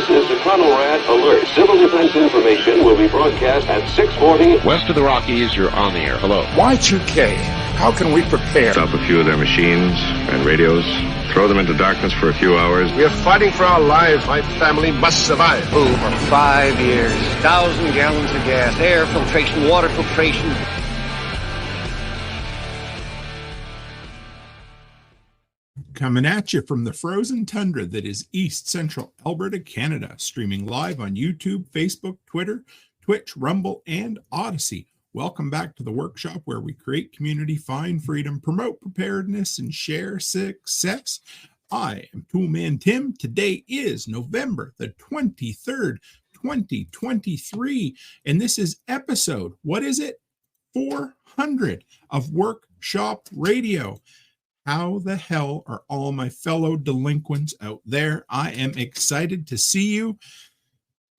This is the Conelrad Alert. Civil defense information will be broadcast at 6:40. West of the Rockies, you're on the air. Hello. Y2K, how can we prepare? Stop a few of their machines and radios. Throw them into darkness for a few hours. We are fighting for our lives. My family must survive. Oh, for 5 years. 1,000 gallons of gas, air filtration, water filtration. Coming at you from the frozen tundra that is East Central Alberta, Canada. Streaming live on YouTube, Facebook, Twitter, Twitch, Rumble, and Odyssey. Welcome back to the workshop where we create community, find freedom, promote preparedness, and share success. I am Toolman Tim. Today is November the 23rd, 2023, and this is episode, what is it? 400 of Workshop Radio. How the hell are all my fellow delinquents out there? I am excited to see you.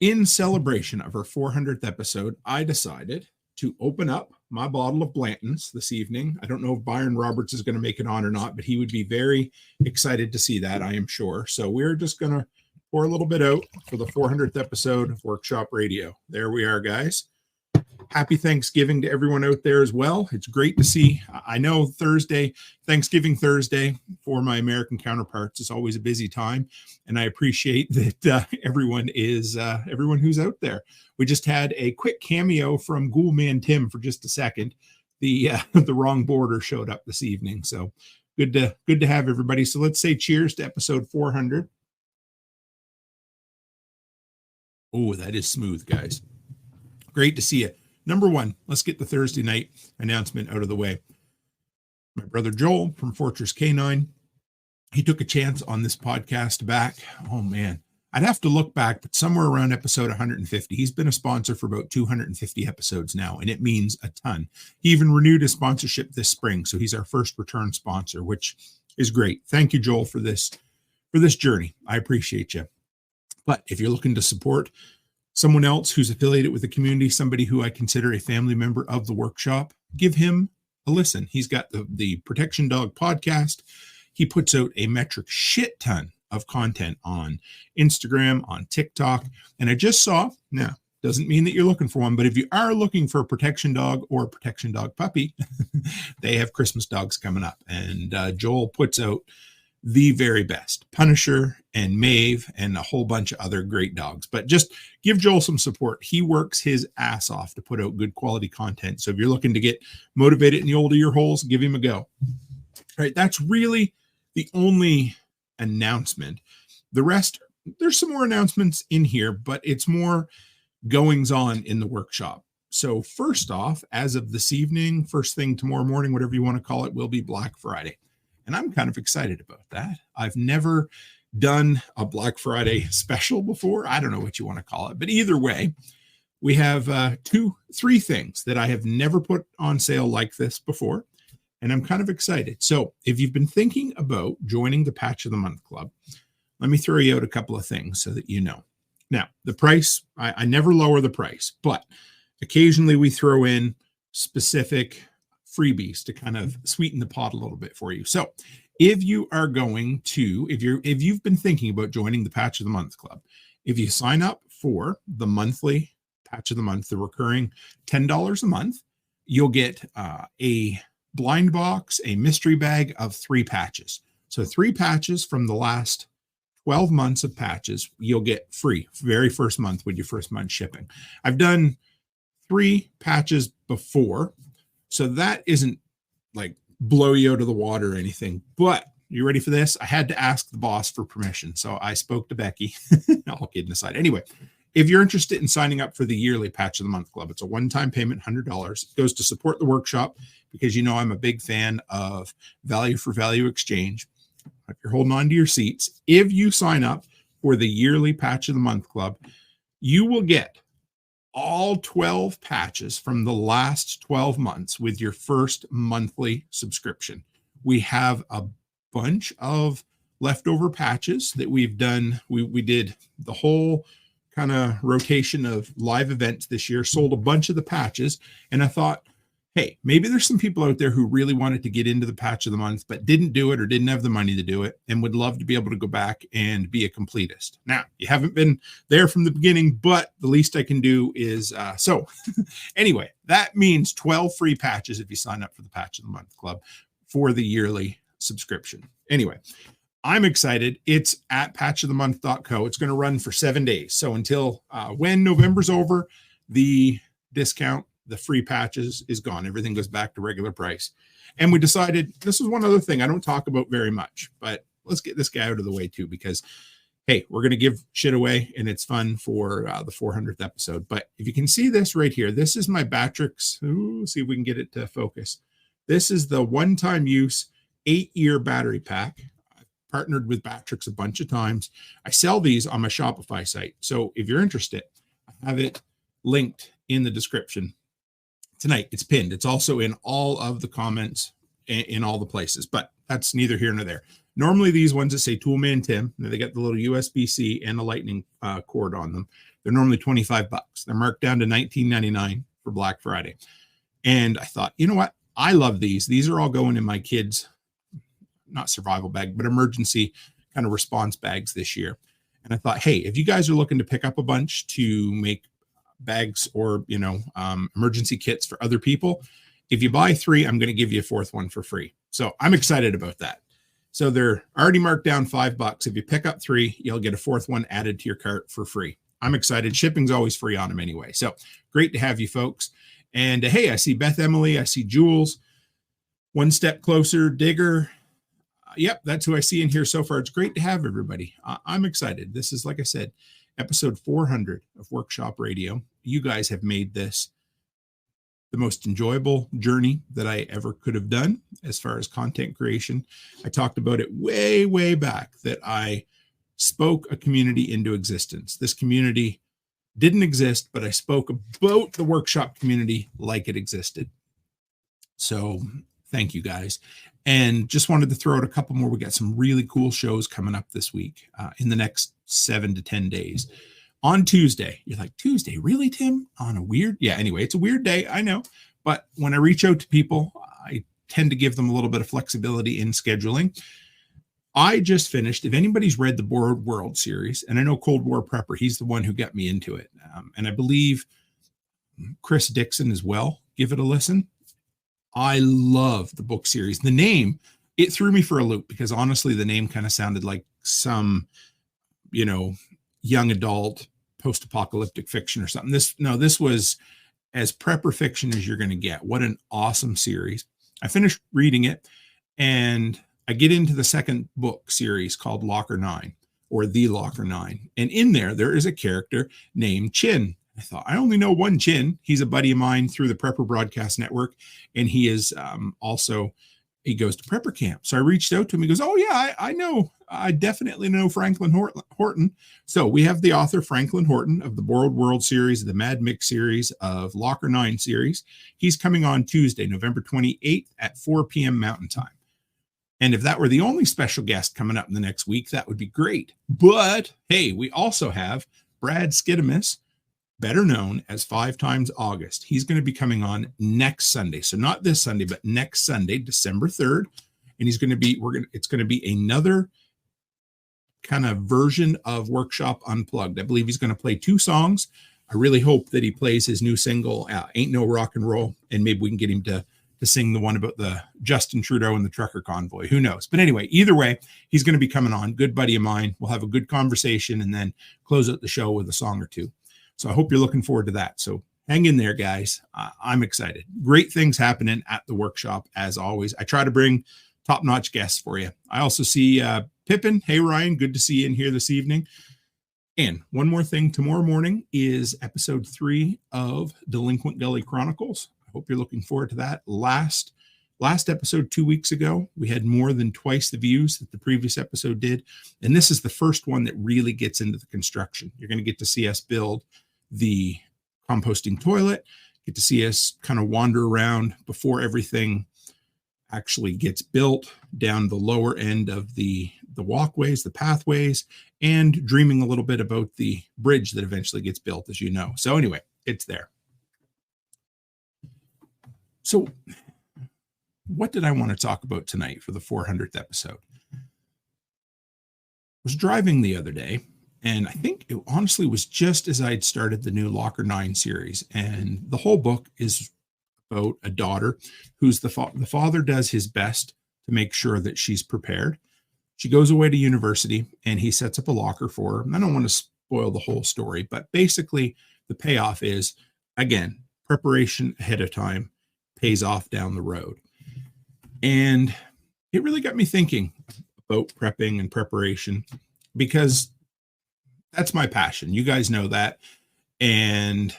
In celebration of our 400th episode, I decided to open up my bottle of Blanton's this evening. I don't know if Byron Roberts is going to make it on or not, but he would be very excited to see that, I am sure. So we're just going to pour a little bit out for the 400th episode of Workshop Radio. There we are, guys. Happy Thanksgiving to everyone out there as well. It's great to see. I know Thanksgiving Thursday for my American counterparts is always a busy time, and I appreciate that everyone who's out there. We just had a quick cameo from Toolman Tim for just a second. The wrong border showed up this evening, so good to have everybody. So let's say cheers to episode 400. Oh, that is smooth, guys. Great to see you. Number one, let's get the Thursday night announcement out of the way. My brother Joel from Fortress K9, he took a chance on this podcast back. Oh, man. I'd have to look back, but somewhere around episode 150. He's been a sponsor for about 250 episodes now, and it means a ton. He even renewed his sponsorship this spring, so he's our first return sponsor, which is great. Thank you, Joel, for this journey. I appreciate you. But if you're looking to support someone else who's affiliated with the community, somebody who I consider a family member of the workshop, give him a listen. He's got the Protection Dog podcast. He puts out a metric shit ton of content on Instagram, on TikTok. And I just saw, now, doesn't mean that you're looking for one, but if you are looking for a protection dog or a protection dog puppy, they have Christmas dogs coming up. And Joel puts out the very best, Punisher and Maeve and a whole bunch of other great dogs. But just give Joel some support. He works his ass off to put out good quality content. So if you're looking to get motivated in the old ear holes, give him a go. All right, that's really the only announcement. The rest, there's some more announcements in here, but it's more goings on in the workshop. So first off, as of this evening, first thing tomorrow morning, whatever you want to call it, will be Black Friday. And I'm kind of excited about that. I've never done a Black Friday special before. I don't know what you want to call it, but either way, we have three things that I have never put on sale like this before. And I'm kind of excited. So if you've been thinking about joining the Patch of the Month Club, let me throw you out a couple of things so that you know. Now, the price, I never lower the price, but occasionally we throw in specific freebies to kind of sweeten the pot a little bit for you. So if you are going to, if you've been thinking about joining the Patch of the Month Club, if you sign up for the monthly Patch of the Month, the recurring $10 a month, you'll get a blind box, a mystery bag of 3 patches. So 3 patches from the last 12 months of patches, you'll get free very first month with your first month shipping. I've done 3 patches before, so that isn't like blow you out of the water or anything, but you ready for this? I had to ask the boss for permission. So I spoke to Becky. All kidding aside. Anyway, if you're interested in signing up for the yearly Patch of the Month Club, it's a one-time payment, $100. It goes to support the workshop because you know I'm a big fan of value for value exchange. If you're holding on to your seats, if you sign up for the yearly Patch of the Month Club, you will get all 12 patches from the last 12 months with your first monthly subscription. We have a bunch of leftover patches that we've done. We did the whole kind of rotation of live events this year, sold a bunch of the patches, and I thought, hey, maybe there's some people out there who really wanted to get into the patch of the month, but didn't do it or didn't have the money to do it and would love to be able to go back and be a completist. Now, you haven't been there from the beginning, but the least I can do is so anyway, that means 12 free patches if you sign up for the Patch of the Month Club for the yearly subscription. Anyway, I'm excited. It's at patchofthemonth.co. It's going to run for 7 days. So until when November's over, the discount, the free patches is gone. Everything goes back to regular price. And we decided, this is one other thing I don't talk about very much, but let's get this guy out of the way too, because hey, we're going to give shit away and it's fun for the 400th episode. But if you can see this right here, this is my Batrix. Ooh, see if we can get it to focus. This is the one-time use 8-year battery pack. I've partnered with Batrix a bunch of times. I sell these on my Shopify site. So if you're interested, I have it linked in the description. Tonight, it's pinned. It's also in all of the comments in all the places, but that's neither here nor there. Normally, these ones that say Toolman Tim, they got the little USB-C and a lightning cord on them. They're normally $25. They're marked down to $19.99 for Black Friday. And I thought, you know what? I love these. These are all going in my kids' not survival bag, but emergency kind of response bags this year. And I thought, hey, if you guys are looking to pick up a bunch to make bags or emergency kits for other people, if you buy 3, I'm going to give you a 4th one for free. So I'm excited about that. So they're already marked down $5. If you pick up 3, you'll get a 4th one added to your cart for free. I'm excited. Shipping's always free on them anyway. So great to have you folks. And hey, I see Beth Emily, I see Jules, One Step Closer, Digger. Yep, that's who I see in here so far. It's great to have everybody. I'm excited. This is, like I said, episode 400 of Workshop Radio. You guys have made this the most enjoyable journey that I ever could have done as far as content creation. I talked about it way, way back that I spoke a community into existence. This community didn't exist, but I spoke about the workshop community like it existed. So thank you guys. And just wanted to throw out a couple more. We got some really cool shows coming up this week in the next 7 to 10 days. On Tuesday, you're like, Tuesday, really, Tim? On a weird? Yeah, anyway, it's a weird day, I know. But when I reach out to people, I tend to give them a little bit of flexibility in scheduling. I just finished, if anybody's read the Borrowed World series, and I know Cold War Prepper, he's the one who got me into it. And I believe Chris Dixon as well. Give it a listen. I love the book series. The name, it threw me for a loop because honestly, the name kind of sounded like some, young adult post-apocalyptic fiction or something. This was as prepper fiction as you're going to get. What an awesome series. I finished reading it and I get into the second book series called Locker 9 or The Locker 9. And in there is a character named Chin. I thought, I only know one Chin. He's a buddy of mine through the Prepper Broadcast Network. And he is he goes to Prepper Camp. So I reached out to him. He goes, oh yeah, I know. I definitely know Franklin Horton. So we have the author Franklin Horton of the Borrowed World series, the Mad Mix series, of Locker 9 series. He's coming on Tuesday, November 28th at 4 p.m. Mountain Time. And if that were the only special guest coming up in the next week, that would be great. But hey, we also have Brad Skidamus, better known as 5 Times August. He's going to be coming on next Sunday. So not this Sunday, but next Sunday, December 3rd. And it's going to be another kind of version of Workshop Unplugged. I believe he's going to play 2 songs. I really hope that he plays his new single, Ain't No Rock and Roll. And maybe we can get him to sing the one about the Justin Trudeau and the trucker convoy. Who knows? But anyway, either way, he's going to be coming on. Good buddy of mine. We'll have a good conversation and then close out the show with a song or 2. So I hope you're looking forward to that. So hang in there, guys. I'm excited. Great things happening at the workshop, as always. I try to bring top-notch guests for you. I also see Pippin. Hey, Ryan. Good to see you in here this evening. And one more thing. Tomorrow morning is episode 3 of Delinquent Gully Chronicles. I hope you're looking forward to that. Last episode 2 weeks ago, we had more than twice the views that the previous episode did. And this is the first one that really gets into the construction. You're going to get to see us build the composting toilet, get to see us kind of wander around before everything actually gets built down the lower end of the walkways, the pathways, and dreaming a little bit about the bridge that eventually gets built, as you know. So anyway, it's there. So what did I want to talk about tonight for the 400th episode? I was driving the other day, and I think it honestly was just as I had started the new Locker 9 series. And the whole book is about a daughter who's the father does his best to make sure that she's prepared. She goes away to university, and he sets up a locker for her. I don't want to spoil the whole story, but basically the payoff is, again, preparation ahead of time pays off down the road. And it really got me thinking about prepping and preparation, because that's my passion. You guys know that. And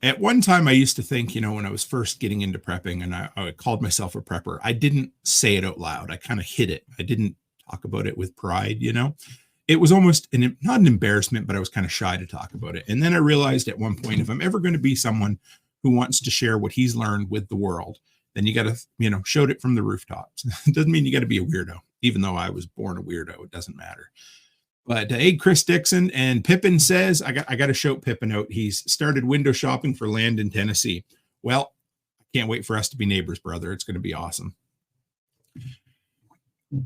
at one time I used to think, when I was first getting into prepping and I called myself a prepper, I didn't say it out loud. I kind of hid it. I didn't talk about it with pride, It was almost not an embarrassment, but I was kind of shy to talk about it. And then I realized at one point, if I'm ever going to be someone who wants to share what he's learned with the world, then you got to, shout it from the rooftops. It doesn't mean you got to be a weirdo, even though I was born a weirdo. It doesn't matter. But hey, Chris Dixon and Pippin says, I got to shout Pippin out. He's started window shopping for land in Tennessee. Well, I can't wait for us to be neighbors, brother. It's going to be awesome.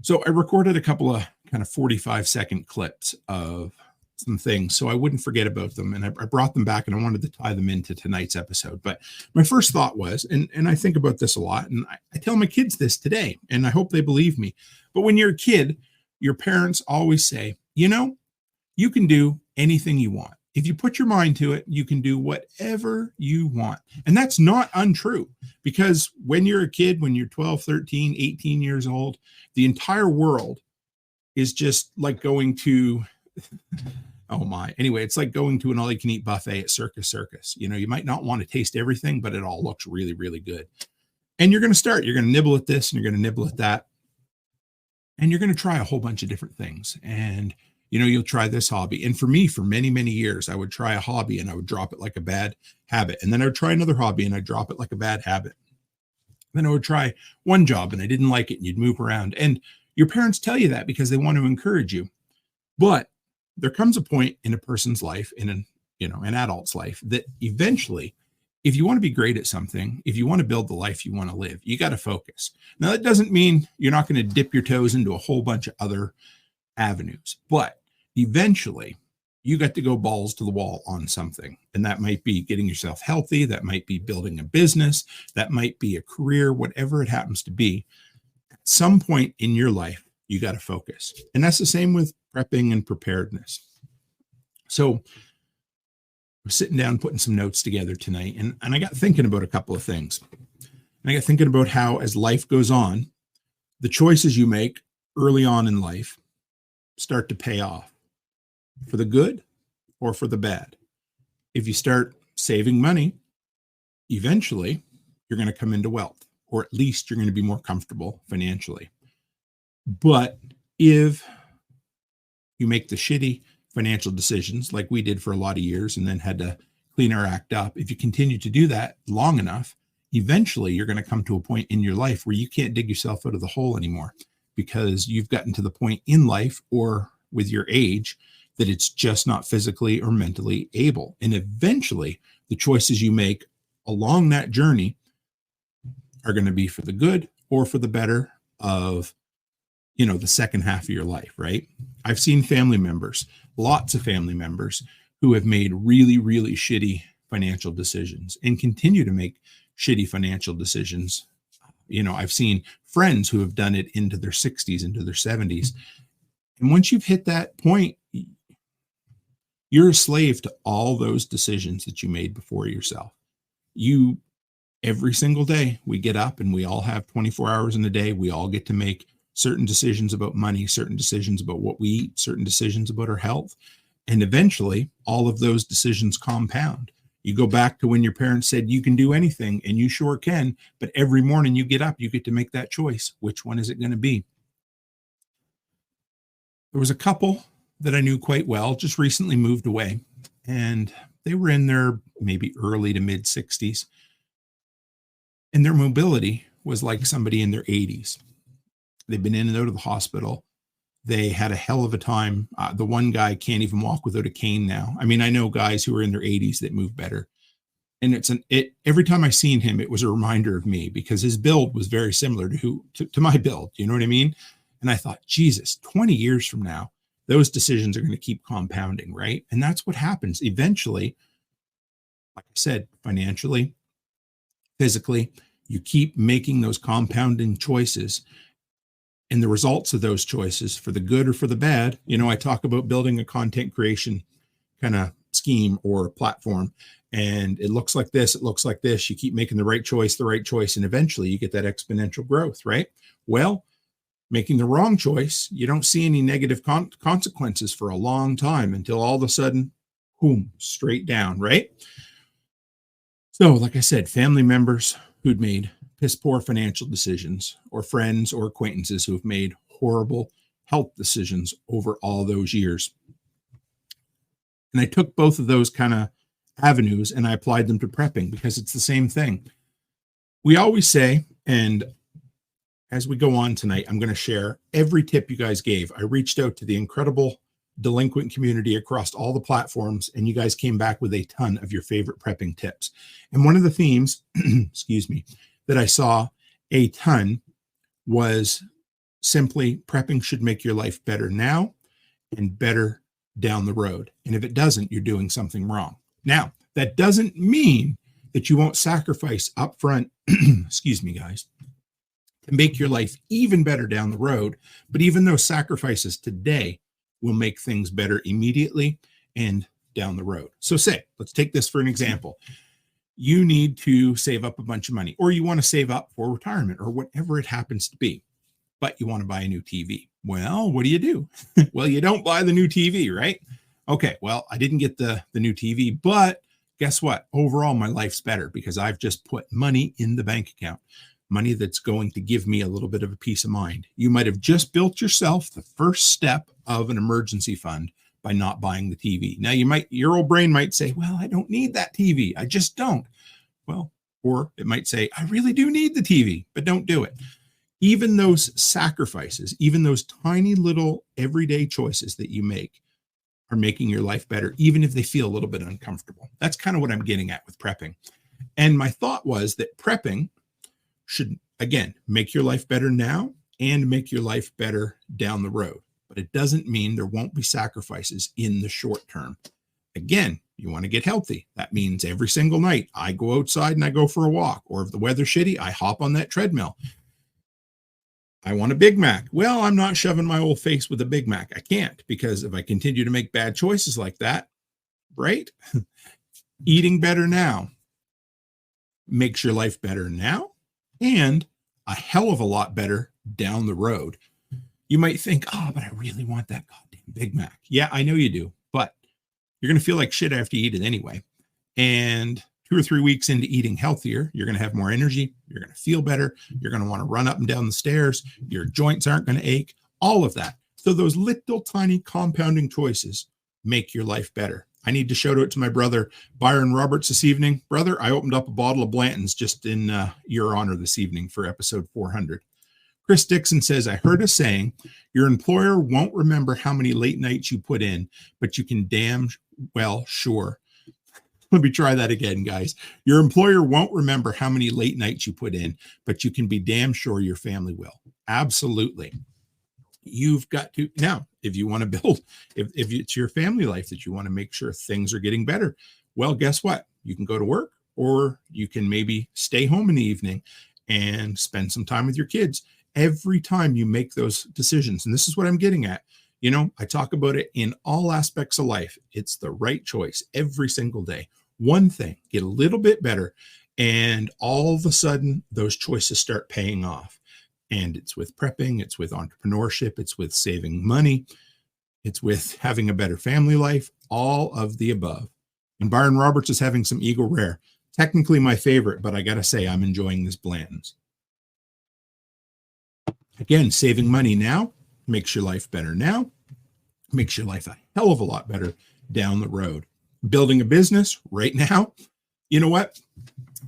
So I recorded a couple of kind of 45-second clips of some things so I wouldn't forget about them. And I brought them back, and I wanted to tie them into tonight's episode. But my first thought was, and I think about this a lot, and I tell my kids this today, and I hope they believe me. But when you're a kid, your parents always say, you can do anything you want. If you put your mind to it, you can do whatever you want. And that's not untrue, because when you're a kid, when you're 12, 13, 18 years old, the entire world is just like going to, it's like going to an all-you-can-eat buffet at Circus. You might not want to taste everything, but it all looks really, really good. And you're going to nibble at this, and you're going to nibble at that. And you're going to try a whole bunch of different things. And you'll try this hobby. And for me, for many, many years, I would try a hobby and I would drop it like a bad habit. And then I would try another hobby and I'd drop it like a bad habit. Then I would try one job and I didn't like it, and you'd move around. And your parents tell you that because they want to encourage you. But there comes a point in a person's life, in an adult's life, that eventually, if you want to be great at something, if you want to build the life you want to live, you got to focus. Now, that doesn't mean you're not going to dip your toes into a whole bunch of other avenues, but eventually you got to go balls to the wall on something. And that might be getting yourself healthy. That might be building a business. That might be a career, whatever it happens to be. At some point in your life, you got to focus. And that's the same with prepping and preparedness. So I was sitting down, putting some notes together tonight, and I got thinking about a couple of things. And I got thinking about how, as life goes on, the choices you make early on in life start to pay off, for the good or for the bad. If you start saving money, eventually you're going to come into wealth, or at least you're going to be more comfortable financially. But if you make the shitty financial decisions like we did for a lot of years and then had to clean our act up, if you continue to do that long enough, eventually you're going to come to a point in your life where you can't dig yourself out of the hole anymore, because you've gotten to the point in life or with your age that it's just not physically or mentally able. And eventually the choices you make along that journey are going to be for the good or for the better of, the second half of your life, right? I've seen family members, lots of family members, who have made really, really shitty financial decisions and continue to make shitty financial decisions. I've seen friends who have done it into their 60s, into their 70s. And once you've hit that point, you're a slave to all those decisions that you made before yourself. Every single day we get up, and we all have 24 hours in a day. We all get to make certain decisions about money, certain decisions about what we eat, certain decisions about our health. And eventually all of those decisions compound. You go back to when your parents said you can do anything, and you sure can, but every morning you get up, you get to make that choice. Which one is it going to be? There was a couple that I knew quite well, just recently moved away, and they were in their maybe early to mid 60s. And their mobility was like somebody in their 80s. They've been in and out of the hospital. They had a hell of a time. The one guy can't even walk without a cane now. I mean, I know guys who are in their 80s that move better. And every time I seen him, it was a reminder of me, because his build was very similar to my build. You know what I mean? And I thought, Jesus, 20 years from now, those decisions are going to keep compounding, right? And that's what happens eventually. Like I said, financially, physically, you keep making those compounding choices, and the results of those choices, for the good or for the bad. I talk about building a content creation kind of scheme or platform, and it looks like this, it looks like this. You keep making the right choice, and eventually you get that exponential growth, right? Well, making the wrong choice, you don't see any negative consequences for a long time, until all of a sudden, boom, straight down, right? So, like I said, family members who'd made piss poor financial decisions, or friends or acquaintances who've made horrible health decisions over all those years. And I took both of those kind of avenues and I applied them to prepping, because it's the same thing. We always say, and as we go on tonight, I'm going to share every tip you guys gave. I reached out to the incredible delinquent community across all the platforms, and you guys came back with a ton of your favorite prepping tips. And one of the themes, excuse me, that I saw a ton was simply, prepping should make your life better now and better down the road. And if it doesn't, you're doing something wrong. Now, that doesn't mean that you won't sacrifice upfront, excuse me, guys, to make your life even better down the road. But even those sacrifices today will make things better immediately and down the road. So let's take this for an example. You need to save up a bunch of money, or you want to save up for retirement, or whatever it happens to be, but you want to buy a new TV. Well, what do? Well, you don't buy the new TV, right? Okay, well, I didn't get the new TV, but guess what? Overall, my life's better because I've just put money in the bank account, money that's going to give me a little bit of a peace of mind. You might have just built yourself the first step of an emergency fund by not buying the TV. Now, your old brain might say, well, I don't need that TV. I just don't. Well, or it might say, I really do need the TV, but don't do it. Even those sacrifices, even those tiny little everyday choices that you make are making your life better, even if they feel a little bit uncomfortable. That's kind of what I'm getting at with prepping. And my thought was that prepping should, again, make your life better now and make your life better down the road. But it doesn't mean there won't be sacrifices in the short term. Again, you want to get healthy. That means every single night I go outside and I go for a walk, or if the weather's shitty, I hop on that treadmill. I want a Big Mac. Well, I'm not shoving my old face with a Big Mac. I can't, because if I continue to make bad choices like that, right? Eating better now makes your life better now and a hell of a lot better down the road. You might think, oh, but I really want that goddamn Big Mac. Yeah, I know you do, but you're going to feel like shit after you eat it anyway. And 2 or 3 weeks into eating healthier, you're going to have more energy. You're going to feel better. You're going to want to run up and down the stairs. Your joints aren't going to ache, all of that. So those little tiny compounding choices make your life better. I need to shout out to my brother, Byron Roberts, this evening. Brother, I opened up a bottle of Blanton's just in your honor this evening for episode 400. Chris Dixon says, I heard a saying, your employer won't remember how many late nights you put in, but you can damn well sure. Let me try that again, guys. Your employer won't remember how many late nights you put in, but you can be damn sure your family will. Absolutely. You've got to, now, if you want to build, if it's your family life that you want to make sure things are getting better, well, guess what? You can go to work, or you can maybe stay home in the evening and spend some time with your kids. Every time you make those decisions, and this is what I'm getting at, I talk about it in all aspects of life. It's the right choice every single day. One thing, get a little bit better, and all of a sudden those choices start paying off. And it's with prepping, it's with entrepreneurship, it's with saving money, it's with having a better family life, all of the above. And Byron Roberts is having some Eagle Rare. Technically my favorite, but I got to say I'm enjoying this Blanton's. Again, saving money now makes your life better now, makes your life a hell of a lot better down the road. Building a business right now, you know what?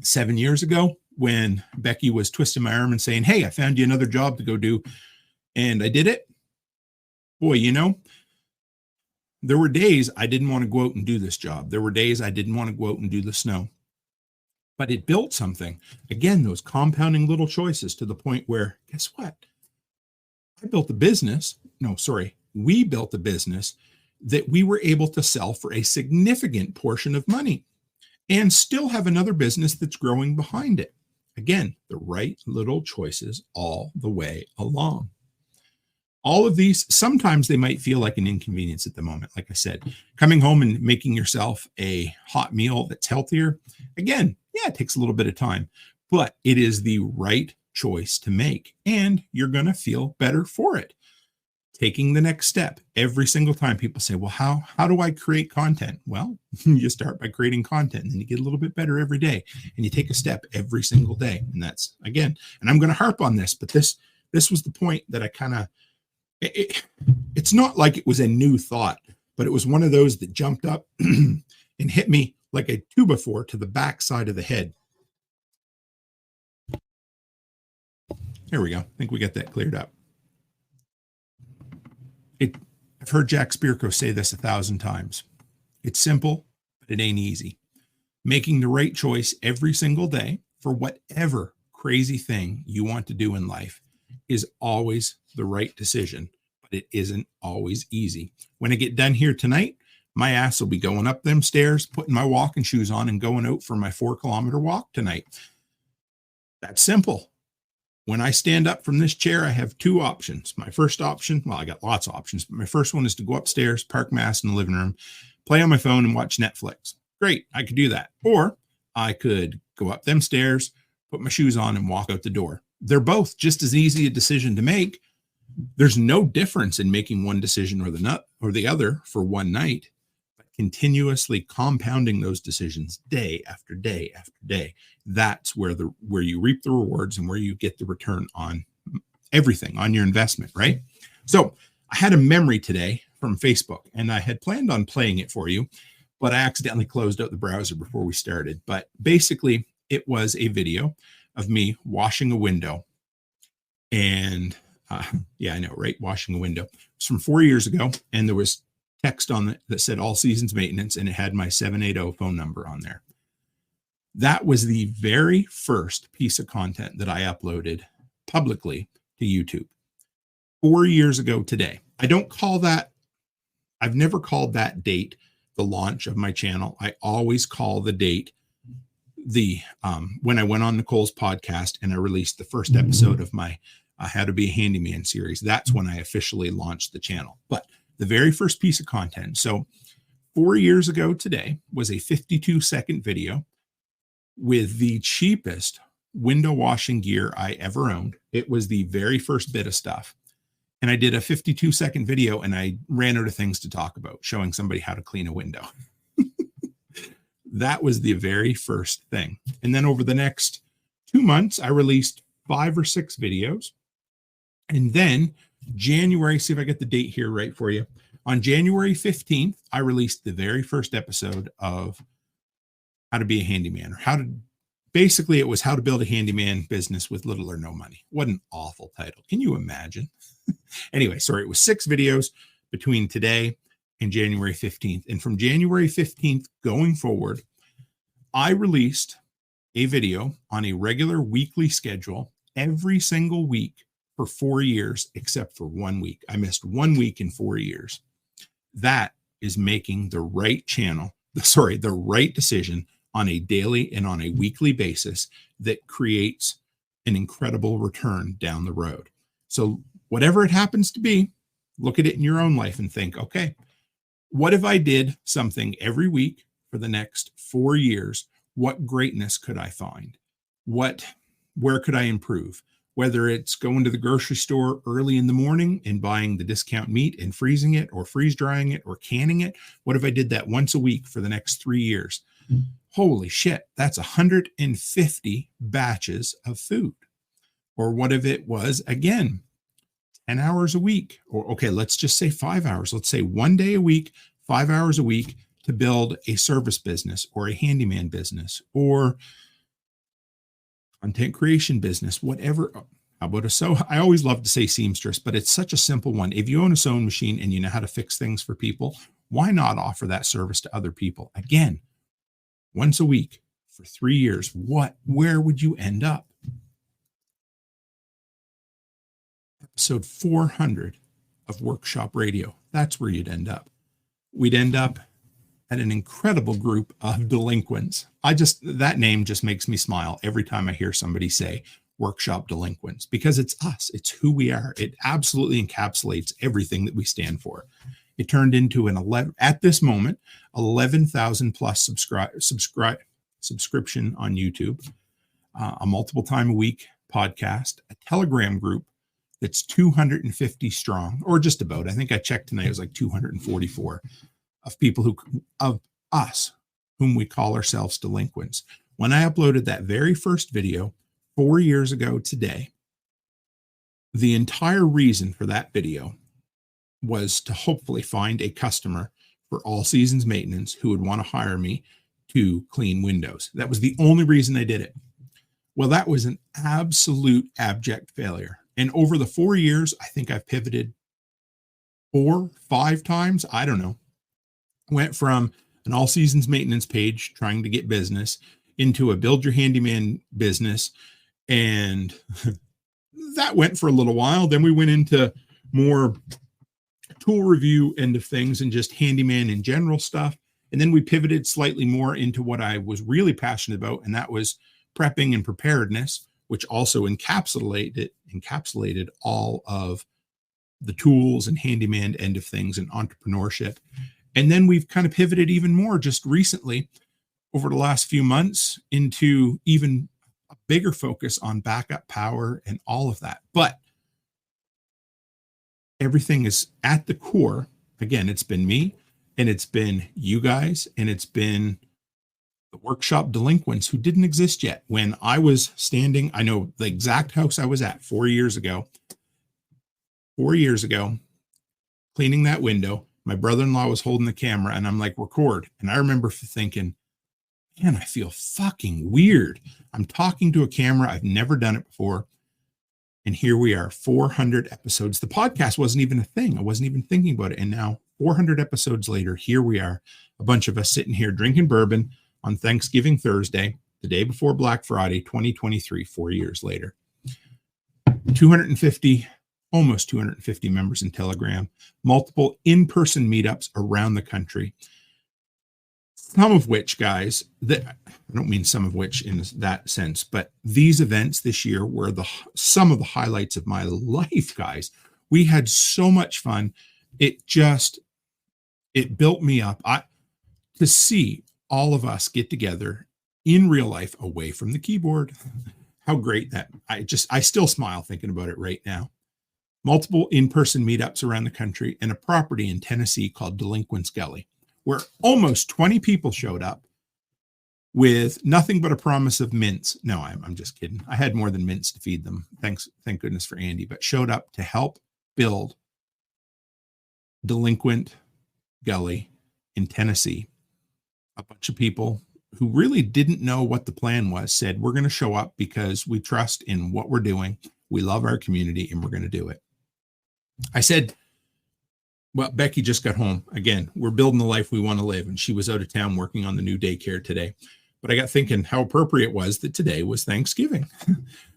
7 years ago, when Becky was twisting my arm and saying, hey, I found you another job to go do, and I did it. Boy, there were days I didn't want to go out and do this job. There were days I didn't want to go out and do the snow. but it built something. Again, those compounding little choices to the point where, guess what? We built a business that we were able to sell for a significant portion of money and still have another business that's growing behind it. Again, the right little choices all the way along. All of these, sometimes they might feel like an inconvenience at the moment. Like I said, coming home and making yourself a hot meal that's healthier. Again, yeah, it takes a little bit of time, but it is the right choice to make, and you're going to feel better for it. Taking the next step. Every single time people say, well, how do I create content? Well, you start by creating content, and then you get a little bit better every day, and you take a step every single day. And that's, again, and I'm going to harp on this, but this was the point that I kind of, it's not like it was a new thought, but it was one of those that jumped up and hit me like a 2x4 to the back side of the head. There we go. I think we got that cleared up. I've heard Jack Spirko say this 1,000 times. It's simple, but it ain't easy. Making the right choice every single day for whatever crazy thing you want to do in life is always the right decision, but it isn't always easy. When I get done here tonight, my ass will be going up them stairs, putting my walking shoes on, and going out for my 4-kilometer walk tonight. That's simple. When I stand up from this chair, I have 2 options. My first option, well, I got lots of options, but my first one is to go upstairs, park my ass in the living room, play on my phone, and watch Netflix. Great, I could do that. Or I could go up them stairs, put my shoes on, and walk out the door. They're both just as easy a decision to make. There's no difference in making one decision or the other for one night, but continuously compounding those decisions day after day after day. That's where you reap the rewards and where you get the return on everything, on your investment, right? So I had a memory today from Facebook, and I had planned on playing it for you, but I accidentally closed out the browser before we started. But basically, it was a video of me washing a window. And yeah, I know, right? Washing a window. It's from 4 years ago, and there was text on it that said all seasons maintenance, and it had my 780 phone number on there. That was the very first piece of content that I uploaded publicly to YouTube 4 years ago today. I've never called that date the launch of my channel. I always call the date when I went on Nicole's podcast and I released the first episode of my How to Be a Handyman series. That's when I officially launched the channel. But the very first piece of content, so 4 years ago today, was a 52-second video with the cheapest window washing gear I ever owned. It was the very first bit of stuff. And I did a 52-second video, and I ran out of things to talk about, showing somebody how to clean a window. That was the very first thing. And then over the next 2 months, I released 5 or 6 videos. And then January, see if I get the date here right for you. On January 15th, I released the very first episode of How to Be a Handyman, or basically it was how to build a handyman business with little or no money. What an awful title. Can you imagine? Anyway, sorry, it was 6 videos between today and January 15th. And from January 15th going forward, I released a video on a regular weekly schedule every single week for 4 years, except for 1 week. I missed 1 week in 4 years. That is making the right decision on a daily and on a weekly basis that creates an incredible return down the road. So whatever it happens to be, look at it in your own life and think, okay, what if I did something every week for the next 4 years? What greatness could I find? Where could I improve? Whether it's going to the grocery store early in the morning and buying the discount meat and freezing it, or freeze drying it, or canning it. What if I did that once a week for the next 3 years? Holy shit, that's 150 batches of food. Or what if it was, again, 10 hours a week? Or okay, let's just say 5 hours. Let's say 1 day a week, 5 hours a week to build a service business or a handyman business or content creation business, whatever. How about I always love to say seamstress, but it's such a simple one. If you own a sewing machine and you know how to fix things for people, why not offer that service to other people? Again, once a week, for 3 years, where would you end up? Episode 400 of Workshop Radio. That's where you'd end up. We'd end up at an incredible group of delinquents. That name just makes me smile every time I hear somebody say Workshop Delinquents, because it's us. It's who we are. It absolutely encapsulates everything that we stand for. It turned into at this moment, 11,000 plus subscription on YouTube, a multiple time a week podcast, a Telegram group that's 250 strong, or just about. I think I checked tonight, it was like 244 of people of us, whom we call ourselves delinquents. When I uploaded that very first video 4 years ago today, the entire reason for that video was to hopefully find a customer for all seasons maintenance who would want to hire me to clean windows. That was the only reason I did it. Well, that was an absolute abject failure. And over the 4 years, I think I've pivoted 4, 5 times. I don't know. Went from an all seasons maintenance page trying to get business into a build your handyman business. And that went for a little while. Then we went into more tool review end of things and just handyman in general stuff. And then we pivoted slightly more into what I was really passionate about, and that was prepping and preparedness, which also encapsulated all of the tools and handyman end of things and entrepreneurship. And then we've kind of pivoted even more just recently over the last few months into even a bigger focus on backup power and all of that. But everything is at the core. Again, it's been me, and it's been you guys, and it's been the Workshop Delinquents who didn't exist yet. When I was standing, I know the exact house I was at 4 years ago. 4 years ago, cleaning that window, my brother-in-law was holding the camera, and I'm like, record. And I remember thinking, man, I feel fucking weird. I'm talking to a camera. I've never done it before. And here we are, 400 episodes. The podcast wasn't even a thing. I wasn't even thinking about it. And now 400 episodes later, here we are, a bunch of us sitting here drinking bourbon on Thanksgiving Thursday, the day before Black Friday, 2023, 4 years later. 250, almost 250 members in Telegram, multiple in-person meetups around the country. Some of which, guys, I don't mean some of which in that sense, but these events this year were some of the highlights of my life, guys. We had so much fun. It built me up. To see all of us get together in real life away from the keyboard. How great that. I still smile thinking about it right now. Multiple in-person meetups around the country, and a property in Tennessee called Delinquents Gully, where almost 20 people showed up with nothing but a promise of mints. No, I'm just kidding. I had more than mints to feed them. Thank goodness for Andy, but showed up to help build Delinquent Gully in Tennessee. A bunch of people who really didn't know what the plan was said, we're going to show up because we trust in what we're doing. We love our community, and we're going to do it. I said, well, Becky just got home. Again, we're building the life we want to live, and she was out of town working on the new daycare today. But I got thinking how appropriate it was that today was Thanksgiving,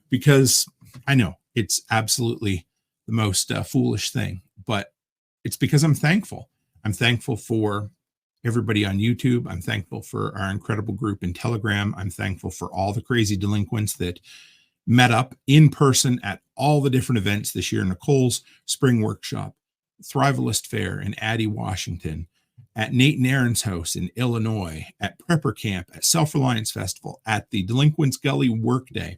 because I know it's absolutely the most foolish thing, but it's because I'm thankful. I'm thankful for everybody on YouTube. I'm thankful for our incredible group in Telegram. I'm thankful for all the crazy delinquents that met up in person at all the different events this year. Nicole's Spring Workshop, Thrivalist Fair in Addie, Washington, at Nate and Aaron's house in Illinois, at Prepper Camp, at Self-Reliance Festival, at the Delinquents Gully Workday.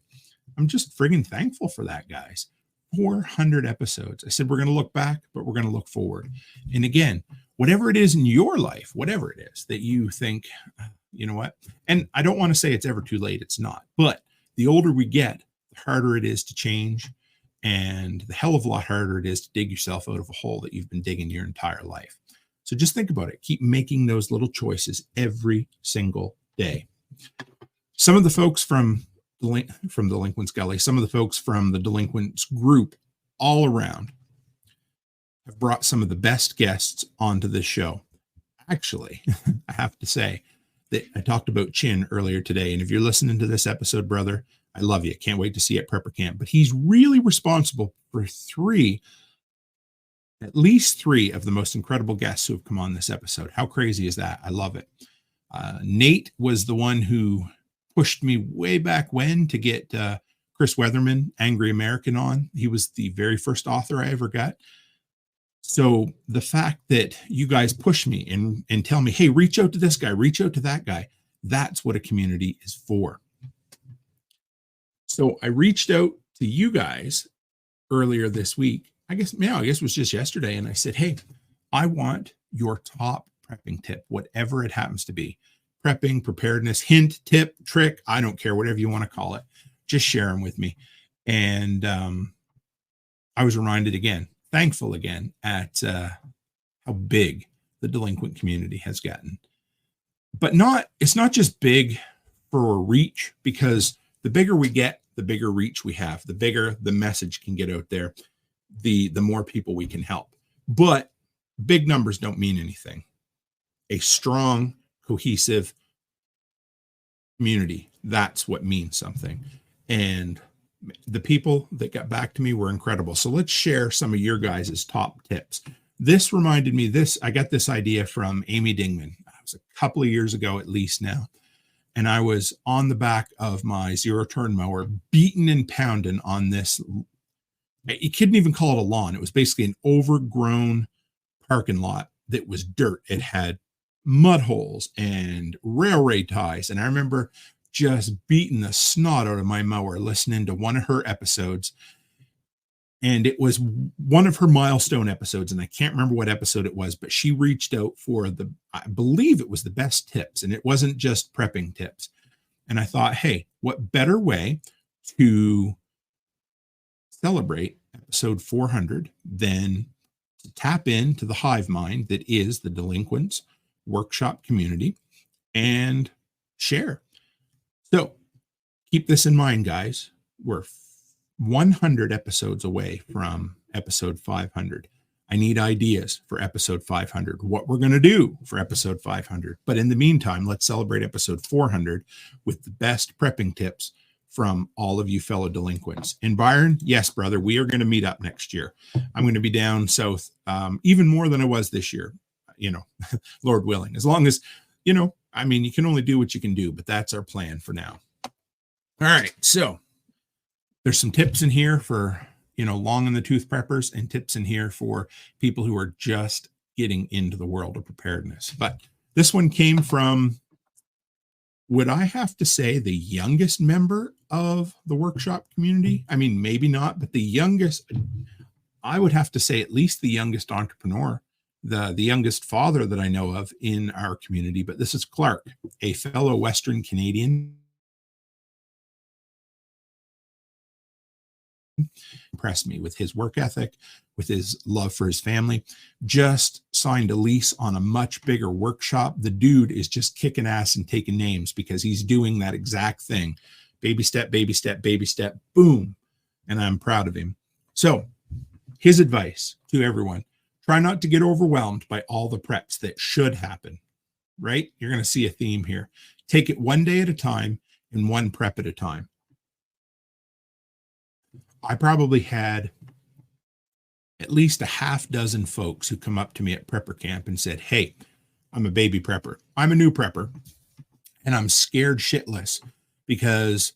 I'm just friggin' thankful for that, guys. 400 episodes. I said, we're going to look back, but we're going to look forward. And again, whatever it is in your life, whatever it is that you think, you know what? And I don't want to say it's ever too late. It's not. But the older we get, the harder it is to change, and the hell of a lot harder it is to dig yourself out of a hole that you've been digging your entire life. So just think about it. Keep making those little choices every single day. Some of the folks from Delinquents Gully, some of the folks from the Delinquents group all around have brought some of the best guests onto this show. Actually, I have to say, that I talked about Chin earlier today. And if you're listening to this episode, brother, I love you. Can't wait to see you at Prepper Camp. But he's really responsible for at least three of the most incredible guests who have come on this episode. How crazy is that? I love it. Nate was the one who pushed me way back when to get Chris Weatherman, Angry American, on. He was the very first author I ever got. So the fact that you guys push me and tell me, hey, reach out to this guy, reach out to that guy, that's what a community is for. So I reached out to you guys earlier this week. I guess it was just yesterday. And I said, hey, I want your top prepping tip, whatever it happens to be. Prepping, preparedness, hint, tip, trick, I don't care, whatever you want to call it. Just share them with me. And I was reminded again, thankful again at how big the delinquent community has gotten. But it's not just big for reach, because the bigger we get, the bigger reach we have, the bigger the message can get out there, the more people we can help. But big numbers don't mean anything. A strong, cohesive community, that's what means something. And the people that got back to me were incredible. So let's share some of your guys' top tips. This reminded me, I got this idea from Amy Dingman. It was a couple of years ago, at least now. And I was on the back of my zero-turn mower, beating and pounding on this. You couldn't even call it a lawn. It was basically an overgrown parking lot that was dirt. It had mud holes and railway ties. And I remember just beating the snot out of my mower, listening to one of her episodes. And it was one of her milestone episodes. And I can't remember what episode it was, but she reached out for I believe it was the best tips. And it wasn't just prepping tips. And I thought, hey, what better way to celebrate episode 400 than to tap into the hive mind that is the Delinquents Workshop community and share. So keep this in mind, guys. We're 100 episodes away from episode 500. I need ideas for episode 500, what we're going to do for episode 500. But in the meantime, let's celebrate episode 400 with the best prepping tips from all of you fellow delinquents. And Byron, yes, brother, we are going to meet up next year. I'm going to be down south even more than I was this year, Lord willing, as long as, you can only do what you can do, but that's our plan for now. All right. So there's some tips in here for, long in the tooth preppers, and tips in here for people who are just getting into the world of preparedness. But this one came from, would I have to say, the youngest member of the workshop community? I mean, maybe not, but the youngest, I would have to say at least the youngest entrepreneur, the youngest father that I know of in our community. But this is Clark, a fellow Western Canadian. Impressed me with his work ethic, with his love for his family. Just signed a lease on a much bigger workshop. The dude is just kicking ass and taking names because he's doing that exact thing. Baby step, baby step, baby step, boom. And I'm proud of him. So his advice to everyone, try not to get overwhelmed by all the preps that should happen, right? You're going to see a theme here. Take it one day at a time and one prep at a time. I probably had at least a half dozen folks who come up to me at prepper camp and said, hey, I'm a baby prepper. I'm a new prepper, and I'm scared shitless because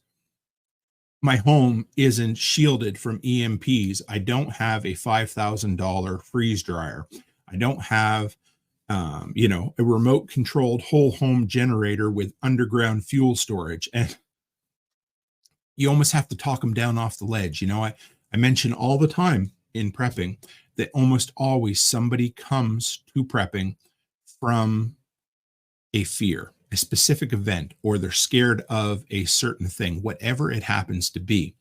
my home isn't shielded from EMPs. I don't have a $5,000 freeze dryer. I don't have, a remote controlled whole home generator with underground fuel storage. And you almost have to talk them down off the ledge. I mention all the time in prepping that almost always somebody comes to prepping from a fear, a specific event, or they're scared of a certain thing, whatever it happens to be.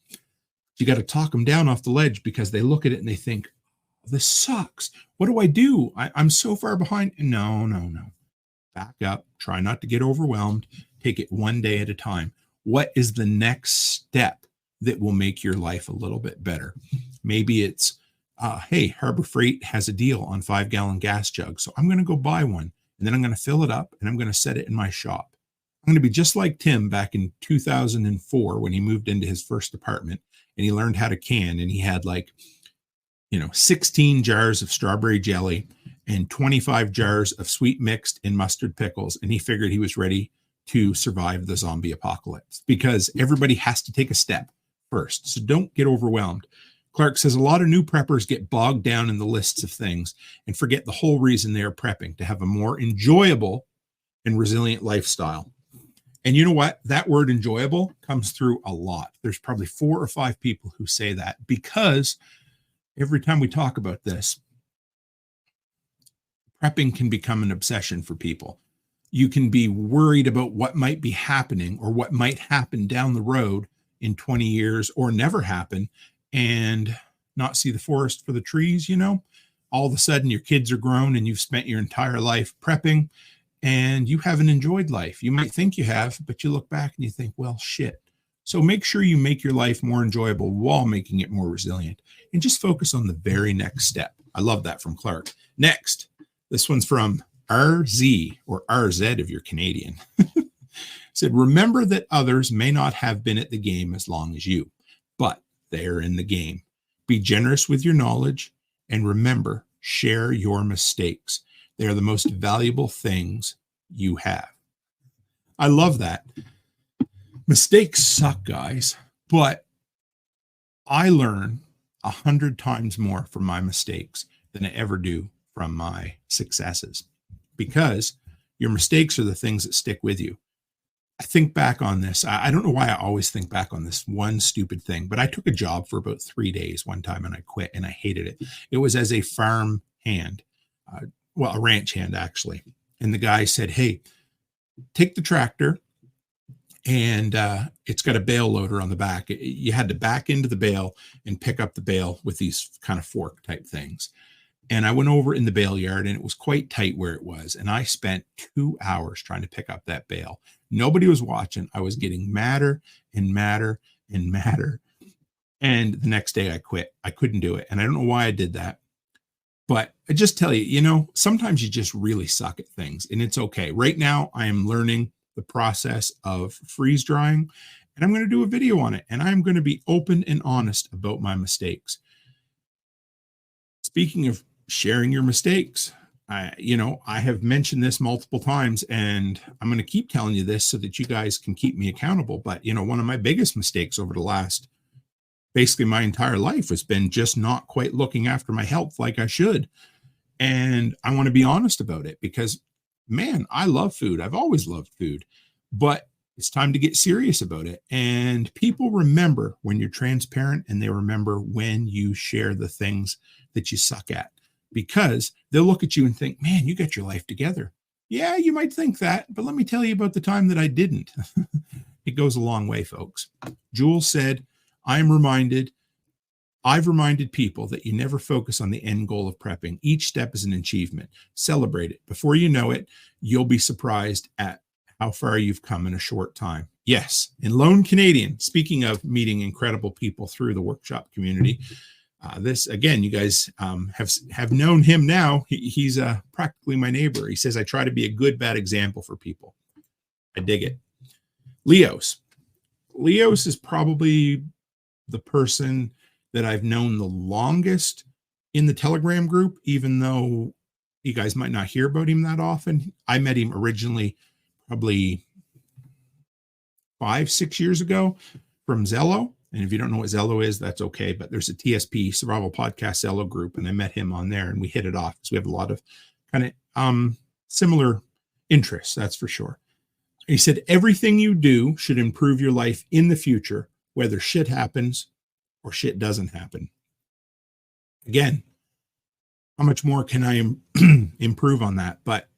You got to talk them down off the ledge because they look at it and they think, this sucks. What do I do? I'm so far behind. No. Back up. Try not to get overwhelmed. Take it one day at a time. What is the next step that will make your life a little bit better? Maybe it's, hey, Harbor Freight has a deal on 5-gallon gas jugs. So I'm going to go buy one, and then I'm going to fill it up and I'm going to set it in my shop. I'm going to be just like Tim back in 2004 when he moved into his first apartment and he learned how to can, and he had 16 jars of strawberry jelly and 25 jars of sweet mixed and mustard pickles. And he figured he was ready to survive the zombie apocalypse, because everybody has to take a step first. So don't get overwhelmed. Clark says a lot of new preppers get bogged down in the lists of things and forget the whole reason they are prepping: to have a more enjoyable and resilient lifestyle. And you know what? That word enjoyable comes through a lot. There's probably 4 or 5 people who say that, because every time we talk about this, prepping can become an obsession for people. You can be worried about what might be happening or what might happen down the road in 20 years or never happen, and not see the forest for the trees. All of a sudden your kids are grown and you've spent your entire life prepping and you haven't enjoyed life. You might think you have, but you look back and you think, well, shit. So make sure you make your life more enjoyable while making it more resilient, and just focus on the very next step. I love that from Clark. Next, this one's from RZ, or RZ if you're Canadian. Said, remember that others may not have been at the game as long as you, but they are in the game. Be generous with your knowledge, and remember, share your mistakes. They are the most valuable things you have. I love that. Mistakes suck, guys, but I learn 100 times more from my mistakes than I ever do from my successes, because your mistakes are the things that stick with you. I think back on this. I don't know why I always think back on this one stupid thing, but I took a job for about 3 days one time and I quit, and I hated it. It was as a farm hand, a ranch hand actually. And the guy said, hey, take the tractor, and it's got a bale loader on the back. You had to back into the bale and pick up the bale with these kind of fork type things. And I went over in the bale yard, and it was quite tight where it was. And I spent 2 hours trying to pick up that bale. Nobody was watching. I was getting madder and madder and madder. And the next day I quit. I couldn't do it. And I don't know why I did that. But I just tell you, sometimes you just really suck at things, and it's okay. Right now, I am learning the process of freeze drying, and I'm going to do a video on it, and I'm going to be open and honest about my mistakes. Speaking of sharing your mistakes, I have mentioned this multiple times, and I'm going to keep telling you this so that you guys can keep me accountable. But, one of my biggest mistakes over the last, basically my entire life, has been just not quite looking after my health like I should. And I want to be honest about it, because, man, I love food. I've always loved food, but it's time to get serious about it. And people remember when you're transparent, and they remember when you share the things that you suck at, because they'll look at you and think, man, you got your life together. Yeah, you might think that, but let me tell you about the time that I didn't. It goes a long way, folks. Jules said, I've reminded people that you never focus on the end goal of prepping. Each step is an achievement. Celebrate it. Before you know it, you'll be surprised at how far you've come in a short time. Yes. And Lone Canadian, speaking of meeting incredible people through the workshop community, this, again, you guys have known him now. He's practically my neighbor. He says, I try to be a good, bad example for people. I dig it. Leos is probably the person that I've known the longest in the Telegram group, even though you guys might not hear about him that often. I met him originally probably 5-6 years ago from Zello. And if you don't know what Zello is, that's okay. But there's a TSP Survival Podcast Zello group, and I met him on there, and we hit it off because we have a lot of kind of similar interests, that's for sure. He said, everything you do should improve your life in the future, whether shit happens or shit doesn't happen. Again, how much more can I improve on that? But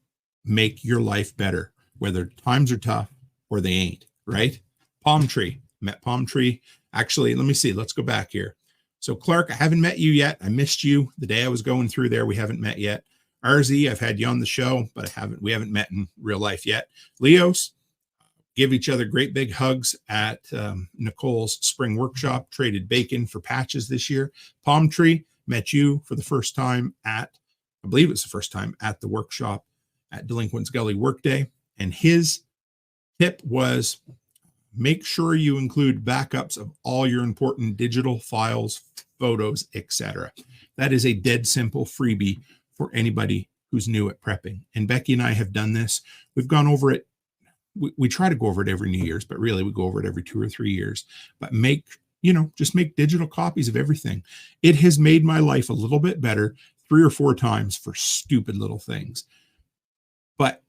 make your life better, whether times are tough or they ain't, right? Palm Tree. Met Palm Tree. Actually, let me see. Let's go back here. So Clark, I haven't met you yet. I missed you the day I was going through there. We haven't met yet. RZ, I've had you on the show, but we haven't met in real life yet. Leos, give each other great big hugs at Nicole's spring workshop, traded bacon for patches this year. Palm Tree, met you for the first time I believe it's the first time at the workshop at Delinquents Gully Workday. And his Tip was make sure you include backups of all your important digital files, photos, etc. That is a dead simple freebie for anybody who's new at prepping. And Becky and I have done this. We've gone over it. We try to go over it every New Year's, but really we go over it every 2 or 3 years. But just make digital copies of everything. It has made my life a little bit better 3 or 4 times for stupid little things. But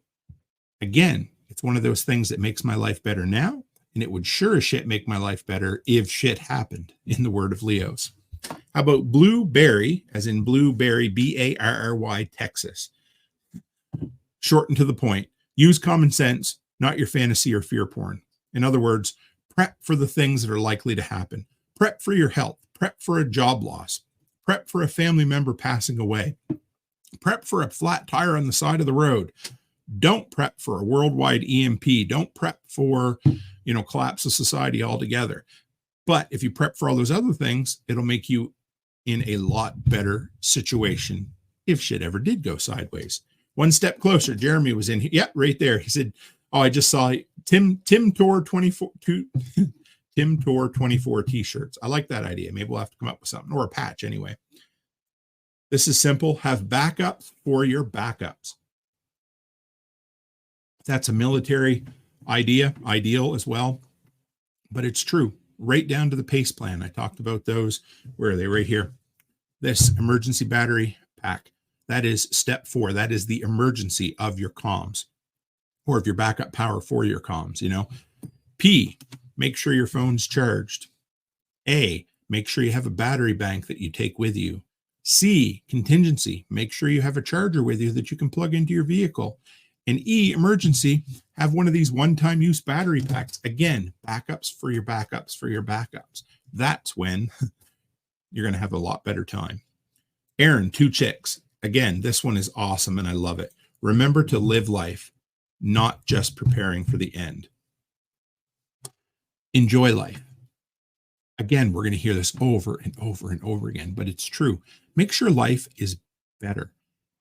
again, it's one of those things that makes my life better now. And it would sure as shit make my life better if shit happened, in the word of Leos. How about Blueberry, as in Blueberry, Barry, Texas? Short and to the point. Use common sense, not your fantasy or fear porn. In other words, prep for the things that are likely to happen. Prep for your health. Prep for a job loss. Prep for a family member passing away. Prep for a flat tire on the side of the road. Don't prep for a worldwide EMP. Don't prep for, collapse of society altogether. But if you prep for all those other things, it'll make you in a lot better situation if shit ever did go sideways. One step closer. Jeremy was in here. Yeah, right there. He said, "Oh, I just saw Tim Tor 24 Tim Tor 24 t-shirts. I like that idea. Maybe we'll have to come up with something, or a patch anyway." This is simple. Have backups for your backups. That's a military ideal as well, but it's true. Right down to the PACE plan. I talked about those. Where are they? Right here. This emergency battery pack. That is step 4. That is the emergency of your comms, or of your backup power for your comms. P, make sure your phone's charged. A, make sure you have a battery bank that you take with you. C, contingency, make sure you have a charger with you that you can plug into your vehicle. And E, emergency, have one of these one-time use battery packs. Again, backups for your backups for your backups. That's when you're going to have a lot better time. Aaron, 2 chicks. Again, this one is awesome and I love it. Remember to live life, not just preparing for the end. Enjoy life. Again, we're going to hear this over and over and over again, but it's true. Make sure life is better.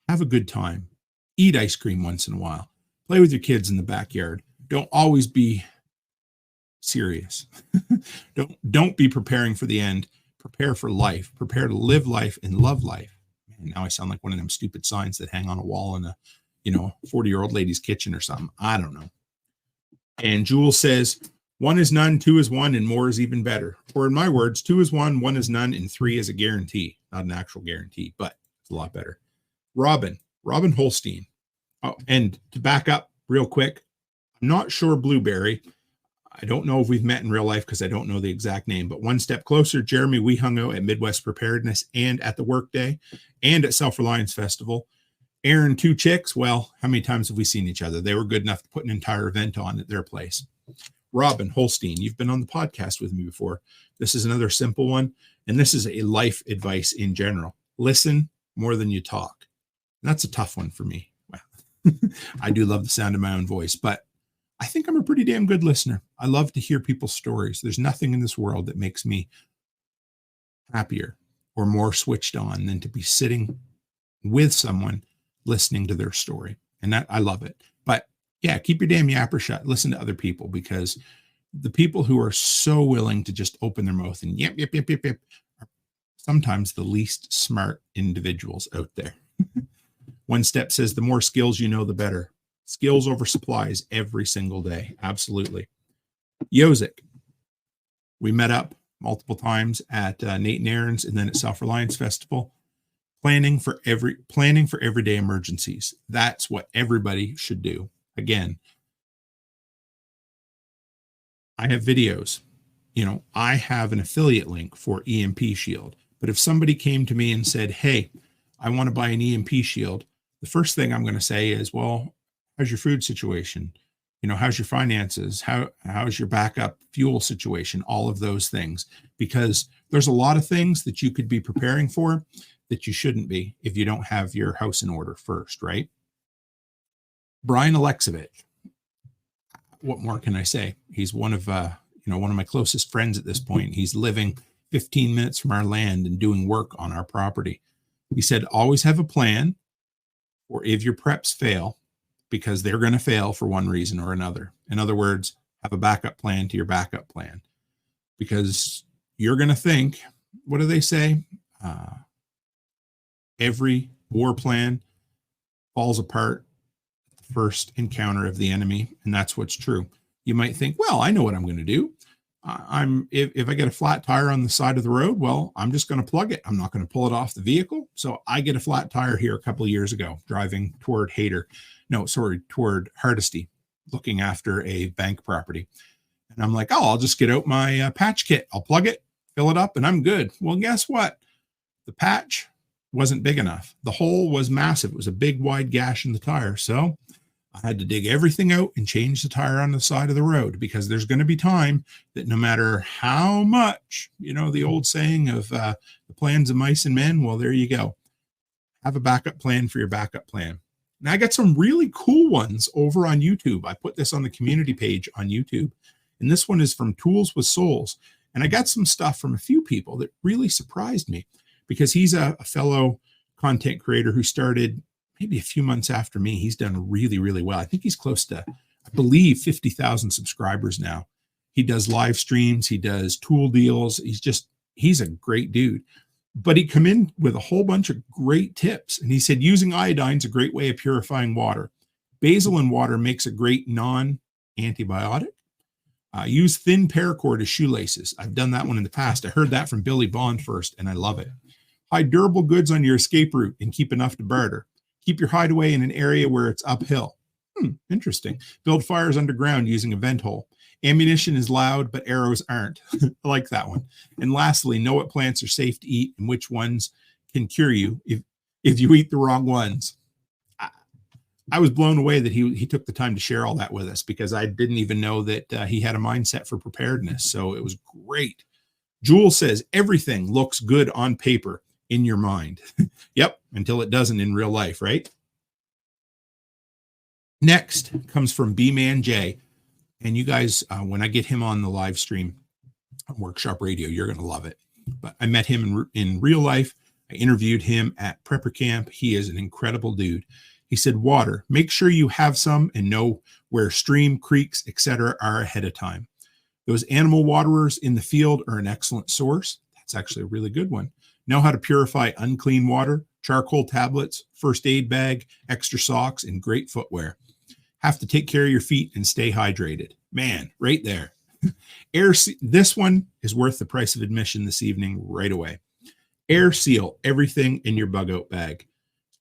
Have a good time. Eat ice cream once in a while. Play with your kids in the backyard. Don't always be serious. Don't be preparing for the end. Prepare for life. Prepare to live life and love life. Man, now I sound like one of them stupid signs that hang on a wall in a 40-year-old lady's kitchen or something. I don't know. And Jules says, 1 is none, 2 is 1, and more is even better. Or in my words, 2 is 1, 1 is none, and 3 is a guarantee. Not an actual guarantee, but it's a lot better. Robin Holstein. Oh, and to back up real quick, I'm not sure Blueberry. I don't know if we've met in real life because I don't know the exact name, but one step closer, Jeremy, we hung out at Midwest Preparedness and at the Workday and at Self-Reliance Festival. Aaron, 2 chicks. Well, how many times have we seen each other? They were good enough to put an entire event on at their place. Robin Holstein, you've been on the podcast with me before. This is another simple one, and this is a life advice in general. Listen more than you talk. And that's a tough one for me. Well, I do love the sound of my own voice, but I think I'm a pretty damn good listener. I love to hear people's stories. There's nothing in this world that makes me happier or more switched on than to be sitting with someone listening to their story. And that I love it. But yeah, keep your damn yapper shut. Listen to other people, because the people who are so willing to just open their mouth and yep, are sometimes the least smart individuals out there. One Step says the more skills you know, the better. Skills over supplies every single day. Absolutely. Yozik. We met up multiple times at Nate and Aaron's and then at Self-Reliance Festival. Planning for everyday emergencies. That's what everybody should do. Again, I have videos. I have an affiliate link for EMP Shield. But if somebody came to me and said, hey, I want to buy an EMP Shield, the first thing I'm going to say is, well, how's your food situation? How's your finances? How's your backup fuel situation? All of those things, because there's a lot of things that you could be preparing for that you shouldn't be if you don't have your house in order first, right? Brian Alexovich. What more can I say? He's one of my closest friends at this point. He's living 15 minutes from our land and doing work on our property. He said, always have a plan, or if your preps fail, because they're going to fail for one reason or another. In other words, have a backup plan to your backup plan, because you're going to think, what do they say? Every war plan falls apart at the first encounter of the enemy. And that's what's true. You might think, well, I know what I'm going to do. If I get a flat tire on the side of the road, well, I'm just going to plug it. I'm not going to pull it off the vehicle. So I get a flat tire here a couple of years ago, driving toward Hardesty, looking after a bank property. And I'm like, oh, I'll just get out my patch kit. I'll plug it, fill it up, and I'm good. Well, guess what? The patch wasn't big enough. The hole was massive. It was a big, wide gash in the tire. So I had to dig everything out and change the tire on the side of the road, because there's going to be time that no matter how much, the old saying of the plans of mice and men, well, there you go. Have a backup plan for your backup plan. Now, I got some really cool ones over on YouTube. I put this on the community page on YouTube, and this one is from Tools with Souls. And I got some stuff from a few people that really surprised me, because he's a fellow content creator who started maybe a few months after me. He's done really, really well. I think he's close to, I believe, 50,000 subscribers now. He does live streams. He does tool deals. He's a great dude. But he come in with a whole bunch of great tips. And he said, using iodine is a great way of purifying water. Basil in water makes a great non-antibiotic. Use thin paracord as shoelaces. I've done that one in the past. I heard that from Billy Bond first, and I love it. Hide durable goods on your escape route and keep enough to barter. Keep your hideaway in an area where it's uphill. Interesting. Build fires underground using a vent hole. Ammunition is loud, but arrows aren't. I like that one. And lastly, know what plants are safe to eat and which ones can cure you if you eat the wrong ones. I was blown away that he took the time to share all that with us, because I didn't even know that he had a mindset for preparedness. So it was great. Jewel says, everything looks good on paper in your mind. Yep, until it doesn't in real life, right? Next comes from B-Man J. And you guys, when I get him on the live stream on Workshop Radio, you're going to love it. But I met him in real life. I interviewed him at Prepper Camp. He is an incredible dude. He said, water, make sure you have some and know where stream, creeks, etc. are ahead of time. Those animal waterers in the field are an excellent source. That's actually a really good one. Know how to purify unclean water, charcoal tablets, first aid bag, extra socks, and great footwear. Have to take care of your feet and stay hydrated. Man, right there. This one is worth the price of admission this evening right away. Air seal everything in your bug out bag.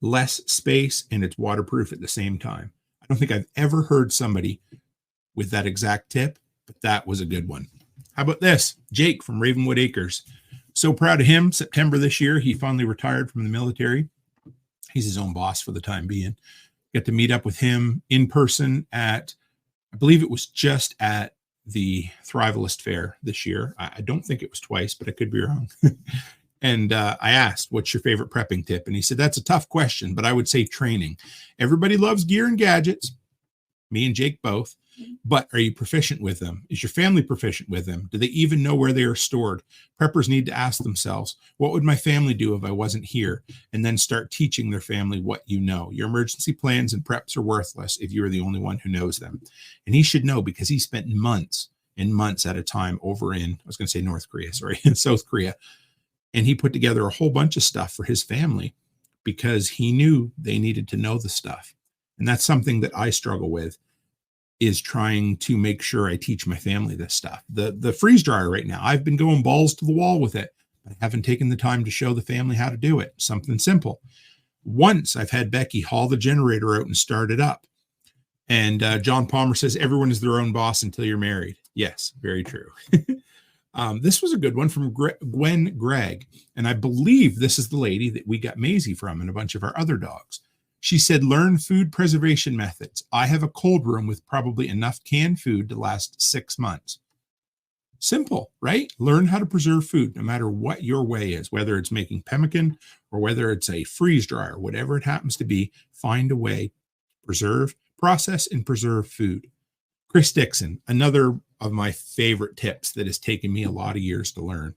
Less space, and it's waterproof at the same time. I don't think I've ever heard somebody with that exact tip, but that was a good one. How about this? Jake from Ravenwood Acres. So proud of him. September this year, he finally retired from the military. He's his own boss for the time being. Got to meet up with him in person at, I believe it was just at the Thrivalist Fair this year. I don't think it was twice, but I could be wrong. And I asked, what's your favorite prepping tip? And he said, that's a tough question, but I would say training. Everybody loves gear and gadgets. Me and Jake both. But are you proficient with them? Is your family proficient with them? Do they even know where they are stored? Preppers need to ask themselves, what would my family do if I wasn't here? And then start teaching their family what you know. Your emergency plans and preps are worthless if you are the only one who knows them. And he should know, because he spent months and months at a time over in, I was going to say North Korea, sorry, in South Korea. And he put together a whole bunch of stuff for his family because he knew they needed to know the stuff. And that's something that I struggle with, is trying to make sure I teach my family this stuff. The freeze dryer right now, I've been going balls to the wall with it. I haven't taken the time to show the family how to do it. Something simple. Once I've had Becky haul the generator out and start it up. And John Palmer says, everyone is their own boss until you're married. Yes, very true. This was a good one from Gwen Gregg. And I believe this is the lady that we got Maisie from and a bunch of our other dogs. She said, learn food preservation methods. I have a cold room with probably enough canned food to last 6 months. Simple, right? Learn how to preserve food, no matter what your way is, whether it's making pemmican or whether it's a freeze dryer, whatever it happens to be, find a way to preserve, process, and preserve food. Chris Dixon, another of my favorite tips that has taken me a lot of years to learn.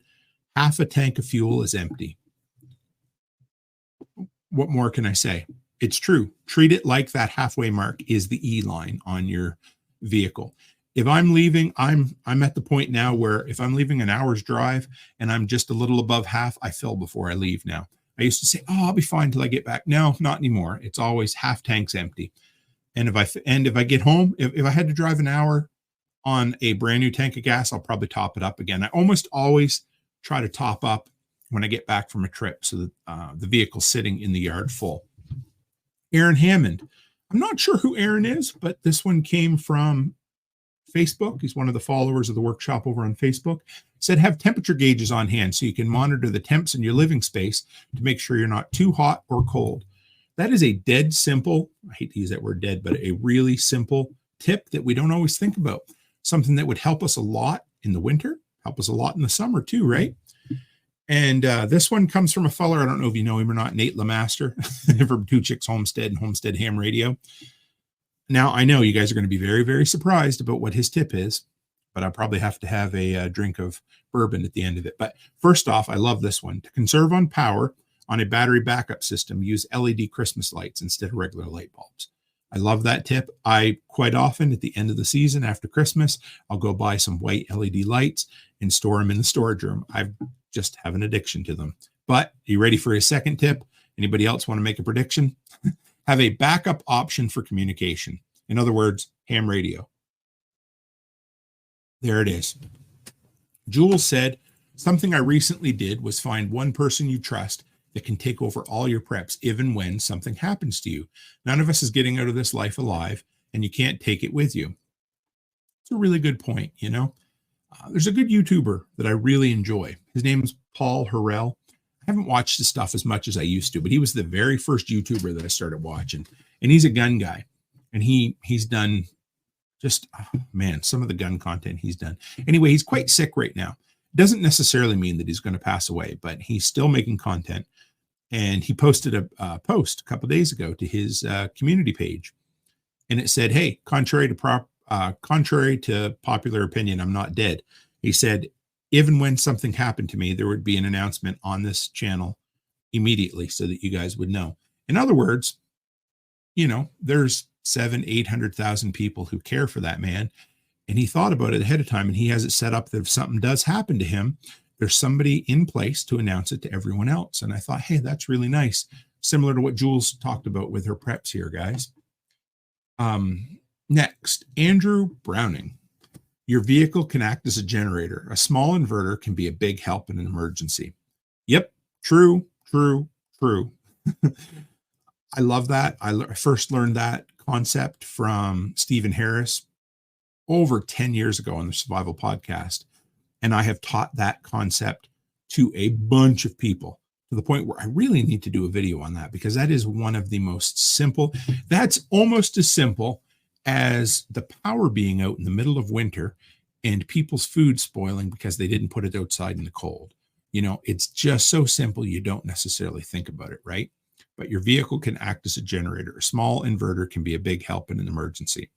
Half a tank of fuel is empty. What more can I say? It's true. Treat it like that halfway mark is the E line on your vehicle. If I'm leaving, I'm at the point now where if I'm leaving an hour's drive and I'm just a little above half, I fill before I leave now. I used to say, oh, I'll be fine till I get back. No, not anymore. It's always half tank's empty. And if I get home, if I had to drive an hour on a brand new tank of gas, I'll probably top it up again. I almost always try to top up when I get back from a trip so that the vehicle's sitting in the yard full. Aaron Hammond. I'm not sure who Aaron is, but this one came from Facebook. He's one of the followers of the workshop over on Facebook. Said have temperature gauges on hand so you can monitor the temps in your living space to make sure you're not too hot or cold. That is a dead simple, I hate to use that word dead, but a really simple tip that we don't always think about. Something that would help us a lot in the winter, help us a lot in the summer too, right? And this one comes from a feller, I don't know if you know him or not, Nate Lemaster from Two Chicks Homestead and Homestead Ham Radio. Now, I know you guys are going to be very, very surprised about what his tip is, but I'll probably have to have a drink of bourbon at the end of it. But first off, I love this one. To conserve on power on a battery backup system, use LED Christmas lights instead of regular light bulbs. I love that tip. I quite often at the end of the season after Christmas, I'll go buy some white LED lights and store them in the storage room. I just have an addiction to them. But are you ready for a second tip? Anybody else want to make a prediction? Have a backup option for communication. In other words, ham radio. There it is. Jules said, something I recently did was find one person you trust that can take over all your preps, even when something happens to you. None of us is getting out of this life alive, and you can't take it with you. It's a really good point, you know. There's a good YouTuber that I really enjoy. His name's Paul Harrell. I haven't watched his stuff as much as I used to, but he was the very first YouTuber that I started watching. And he's a gun guy. And he's done just, oh, man, some of the gun content he's done. Anyway, he's quite sick right now. Doesn't necessarily mean that he's going to pass away, but he's still making content. And he posted a post a couple of days ago to his community page. And it said, hey, contrary to popular opinion, I'm not dead. He said, even when something happened to me, there would be an announcement on this channel immediately so that you guys would know. In other words, you know, there's 700,000-800,000 people who care for that man. And he thought about it ahead of time, and he has it set up that if something does happen to him, there's somebody in place to announce it to everyone else. And I thought, hey, that's really nice. Similar to what Jules talked about with her preps here, guys. Next, Andrew Browning. Your vehicle can act as a generator. A small inverter can be a big help in an emergency. Yep, true. I love that. I first learned that concept from Stephen Harris over 10 years ago on the Survival Podcast. And I have taught that concept to a bunch of people to the point where I really need to do a video on that, because that is one of the most simple. That's almost as simple as the power being out in the middle of winter and people's food spoiling because they didn't put it outside in the cold. You know, it's just so simple. You don't necessarily think about it, right? But your vehicle can act as a generator. A small inverter can be a big help in an emergency.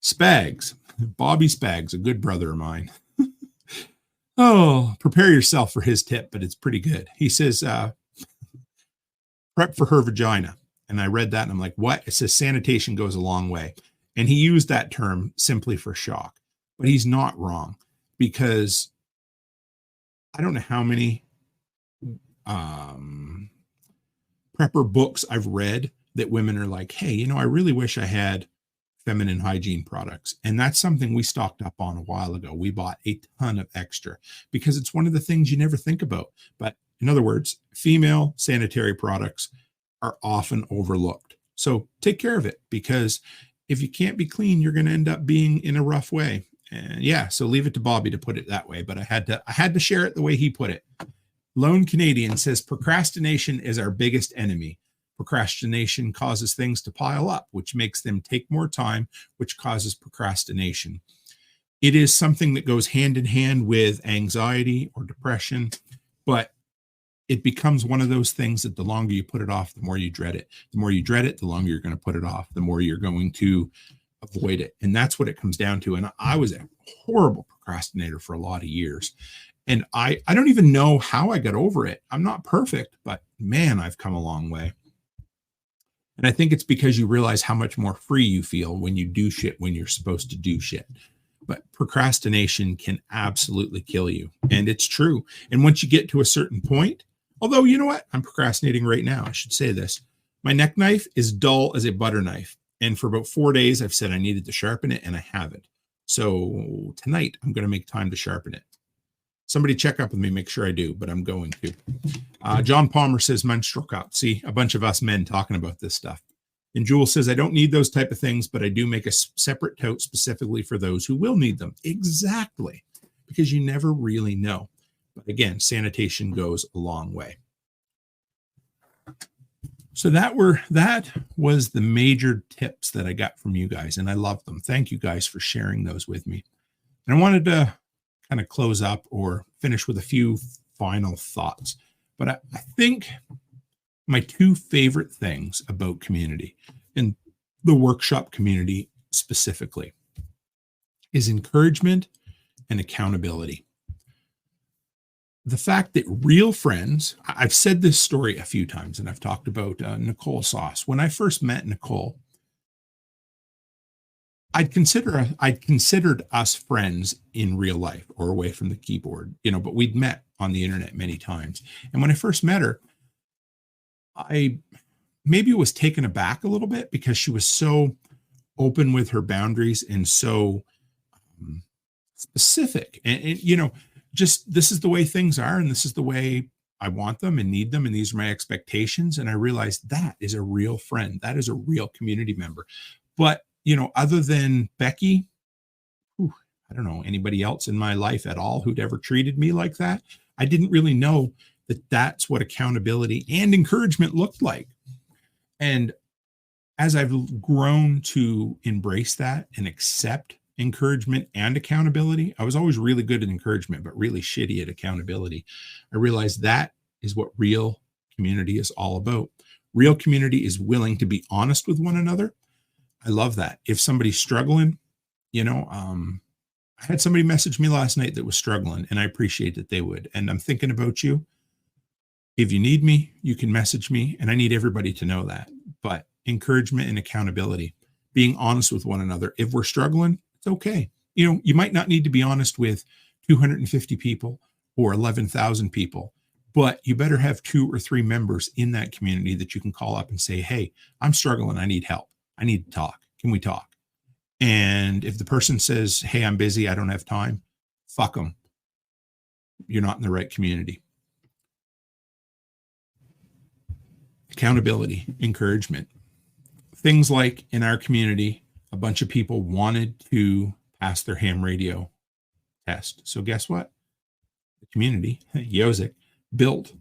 Spags, Bobby Spags, a good brother of mine. Oh, prepare yourself for his tip, but it's pretty good. He says, prep for her vagina. And I read that and I'm like, what? It says sanitation goes a long way. And he used that term simply for shock, but he's not wrong, because I don't know how many prepper books I've read that women are like, hey, you know, I really wish I had feminine hygiene products. And that's something we stocked up on a while ago. We bought a ton of extra because it's one of the things you never think about. But in other words, female sanitary products are often overlooked. So take care of it, because if you can't be clean, you're going to end up being in a rough way. And yeah, so leave it to Bobby to put it that way. But I had to share it the way he put it. Lone Canadian says, procrastination is our biggest enemy. Procrastination causes things to pile up, which makes them take more time, which causes procrastination. It is something that goes hand in hand with anxiety or depression, but it becomes one of those things that the longer you put it off, the more you dread it. The more you dread it, the longer you're going to put it off, the more you're going to avoid it. And that's what it comes down to. And I was a horrible procrastinator for a lot of years. And I don't even know how I got over it. I'm not perfect, but man, I've come a long way. And I think it's because you realize how much more free you feel when you do shit when you're supposed to do shit. But procrastination can absolutely kill you. And it's true. And once you get to a certain point, although you know what? I'm procrastinating right now. I should say this. My neck knife is dull as a butter knife. And for about 4 days, I've said I needed to sharpen it and I haven't. So tonight I'm going to make time to sharpen it. Somebody check up with me, make sure I do, but I'm going to. John Palmer says menstrual cup. See, a bunch of us men talking about this stuff. And Jewel says, I don't need those type of things, but I do make a separate tote specifically for those who will need them. Exactly. Because you never really know. But again, sanitation goes a long way. So that was the major tips that I got from you guys, and I love them. Thank you guys for sharing those with me. And I wanted to kind of close up or finish with a few final thoughts. But I think my two favorite things about community, and the workshop community specifically, is encouragement and accountability. The fact that real friends, I've said this story a few times, and I've talked about Nicole Sauce. When I first met Nicole, I'd considered us friends in real life or away from the keyboard, but we'd met on the internet many times. And when I first met her, I maybe was taken aback a little bit because she was so open with her boundaries and so specific. And just this is the way things are, and this is the way I want them and need them, and these are my expectations. And I realized that is a real friend. That is a real community member. But, other than Becky, I don't know anybody else in my life at all who'd ever treated me like that. I didn't really know that that's what accountability and encouragement looked like. And as I've grown to embrace that and accept encouragement and accountability, I was always really good at encouragement, but really shitty at accountability. I realized that is what real community is all about. Real community is willing to be honest with one another. I love that. If somebody's struggling, I had somebody message me last night that was struggling, and I appreciate that they would. And I'm thinking about you. If you need me, you can message me, and I need everybody to know that. But encouragement and accountability, being honest with one another. If we're struggling, it's okay. You might not need to be honest with 250 people or 11,000 people, but you better have 2 or 3 members in that community that you can call up and say, hey, I'm struggling. I need help. I need to talk. Can we talk? And if the person says, hey, I'm busy, I don't have time, fuck them. You're not in the right community. Accountability, encouragement. Things like in our community, a bunch of people wanted to pass their ham radio test. So guess what? The community, U.S.A, built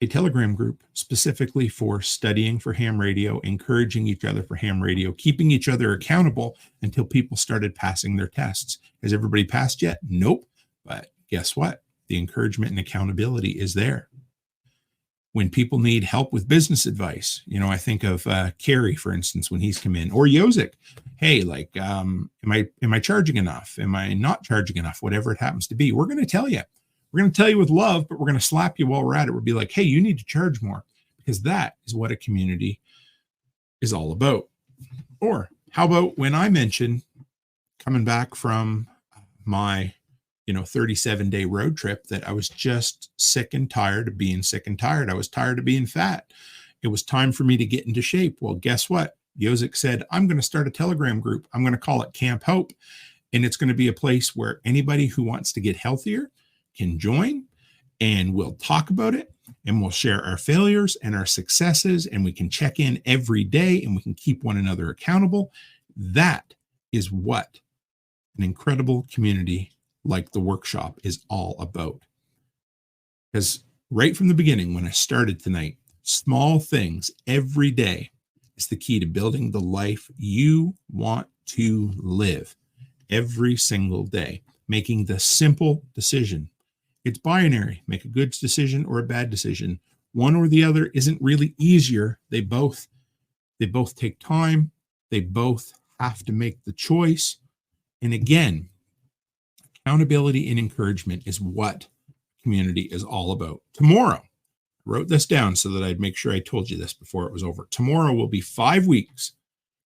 a Telegram group specifically for studying for ham radio, encouraging each other for ham radio, keeping each other accountable until people started passing their tests. Has everybody passed yet? Nope. But guess what? The encouragement and accountability is there. When people need help with business advice, I think of Kerry, for instance, when he's come in, or U.S.A. Hey, am I charging enough? Am I not charging enough? Whatever it happens to be, we're going to tell you. We're going to tell you with love, but we're going to slap you while we're at it. We'll be like, hey, you need to charge more, because that is what a community is all about. Or how about when I mentioned coming back from my 37-day road trip that I was just sick and tired of being sick and tired. I was tired of being fat. It was time for me to get into shape. Well, guess what? U.S.A said, I'm going to start a Telegram group. I'm going to call it Camp Hope. And it's going to be a place where anybody who wants to get healthier can join, and we'll talk about it, and we'll share our failures and our successes, and we can check in every day, and we can keep one another accountable. That is what an incredible community like the workshop is all about. Because right from the beginning, when I started tonight, small things every day is the key to building the life you want to live every single day. Making the simple decision. It's binary. Make a good decision or a bad decision. One or the other isn't really easier. They both take time. They both have to make the choice. And again, accountability and encouragement is what community is all about. Tomorrow, I wrote this down so that I'd make sure I told you this before it was over. Tomorrow will be 5 weeks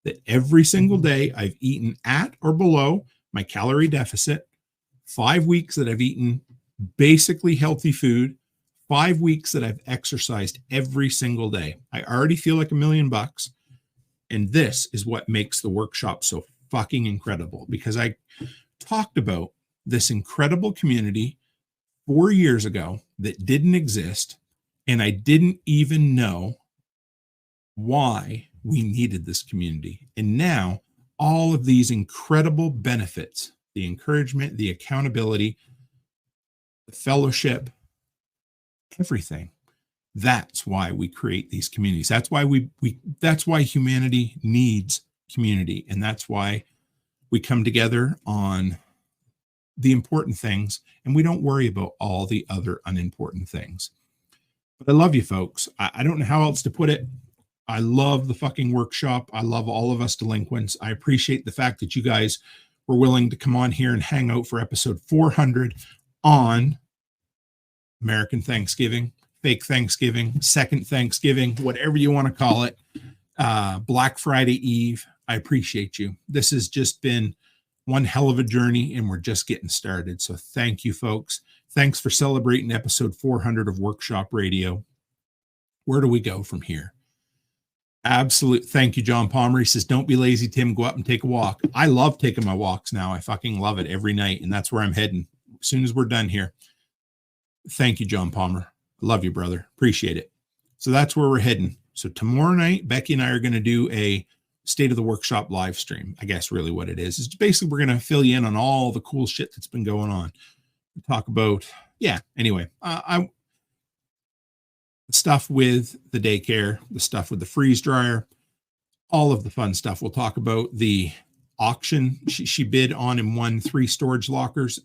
that every single day I've eaten at or below my calorie deficit. 5 weeks that I've eaten basically healthy food. 5 weeks that I've exercised every single day. I already feel like $1,000,000. And this is what makes the workshop so fucking incredible, because I talked about this incredible community 4 years ago that didn't exist. And I didn't even know why we needed this community. And now all of these incredible benefits, the encouragement, the accountability, the fellowship, everything. That's why we create these communities. That's why that's why humanity needs community. And that's why we come together on the important things and we don't worry about all the other unimportant things. But I love you folks. I don't know how else to put it. I love the fucking workshop. I love all of us delinquents. I appreciate the fact that you guys were willing to come on here and hang out for episode 400 on American Thanksgiving, fake Thanksgiving, second Thanksgiving, whatever you want to call it, Black Friday Eve. I appreciate you. This has just been one hell of a journey and we're just getting started. So thank you, folks. Thanks for celebrating episode 400 of Workshop Radio. Where do we go from here? Absolute. Thank you, John Palmer. He says, don't be lazy, Tim. Go up and take a walk. I love taking my walks now. I fucking love it every night. And that's where I'm heading as soon as we're done here. Thank you, John Palmer. I love you, brother. Appreciate it. So that's where we're heading. So tomorrow night, Becky and I are going to do a State of the Workshop live stream. I guess really what it is basically we're going to fill you in on all the cool shit that's been going on. We'll talk about, anyway, the stuff with the daycare, the stuff with the freeze dryer, all of the fun stuff. We'll talk about the auction she bid on and won 3 storage lockers.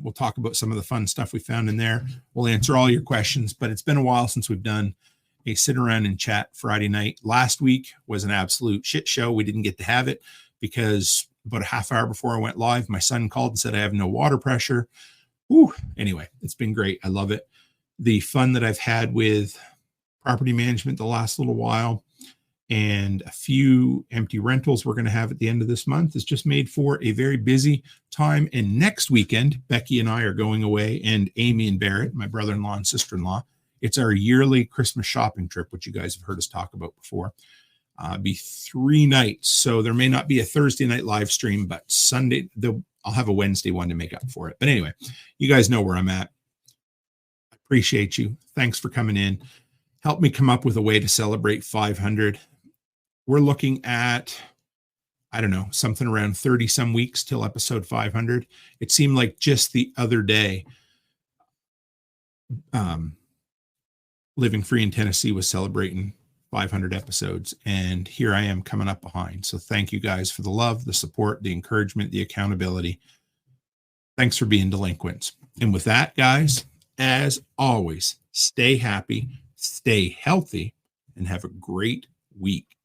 We'll talk about some of the fun stuff we found in there. We'll answer all your questions, but it's been a while since we've done a sit around and chat Friday night. Last week was an absolute shit show. We didn't get to have it because about a half hour before I went live, my son called and said, I have no water pressure. Ooh, anyway, it's been great. I love it. The fun that I've had with property management the last little while and a few empty rentals we're going to have at the end of this month is just made for a very busy time. And next weekend, Becky and I are going away, and Amy and Barrett, my brother-in-law and sister-in-law. It's our yearly Christmas shopping trip, which you guys have heard us talk about before. Be 3 nights. So there may not be a Thursday night live stream, but Sunday, I'll have a Wednesday one to make up for it. But anyway, you guys know where I'm at. I appreciate you. Thanks for coming in. Help me come up with a way to celebrate 500. We're looking at, I don't know, something around 30 some weeks till episode 500. It seemed like just the other day, Living Free in Tennessee was celebrating 500 episodes, and here I am coming up behind. So thank you guys for the love, the support, the encouragement, the accountability. Thanks for being delinquents. And with that, guys, as always, stay happy, stay healthy, and have a great week.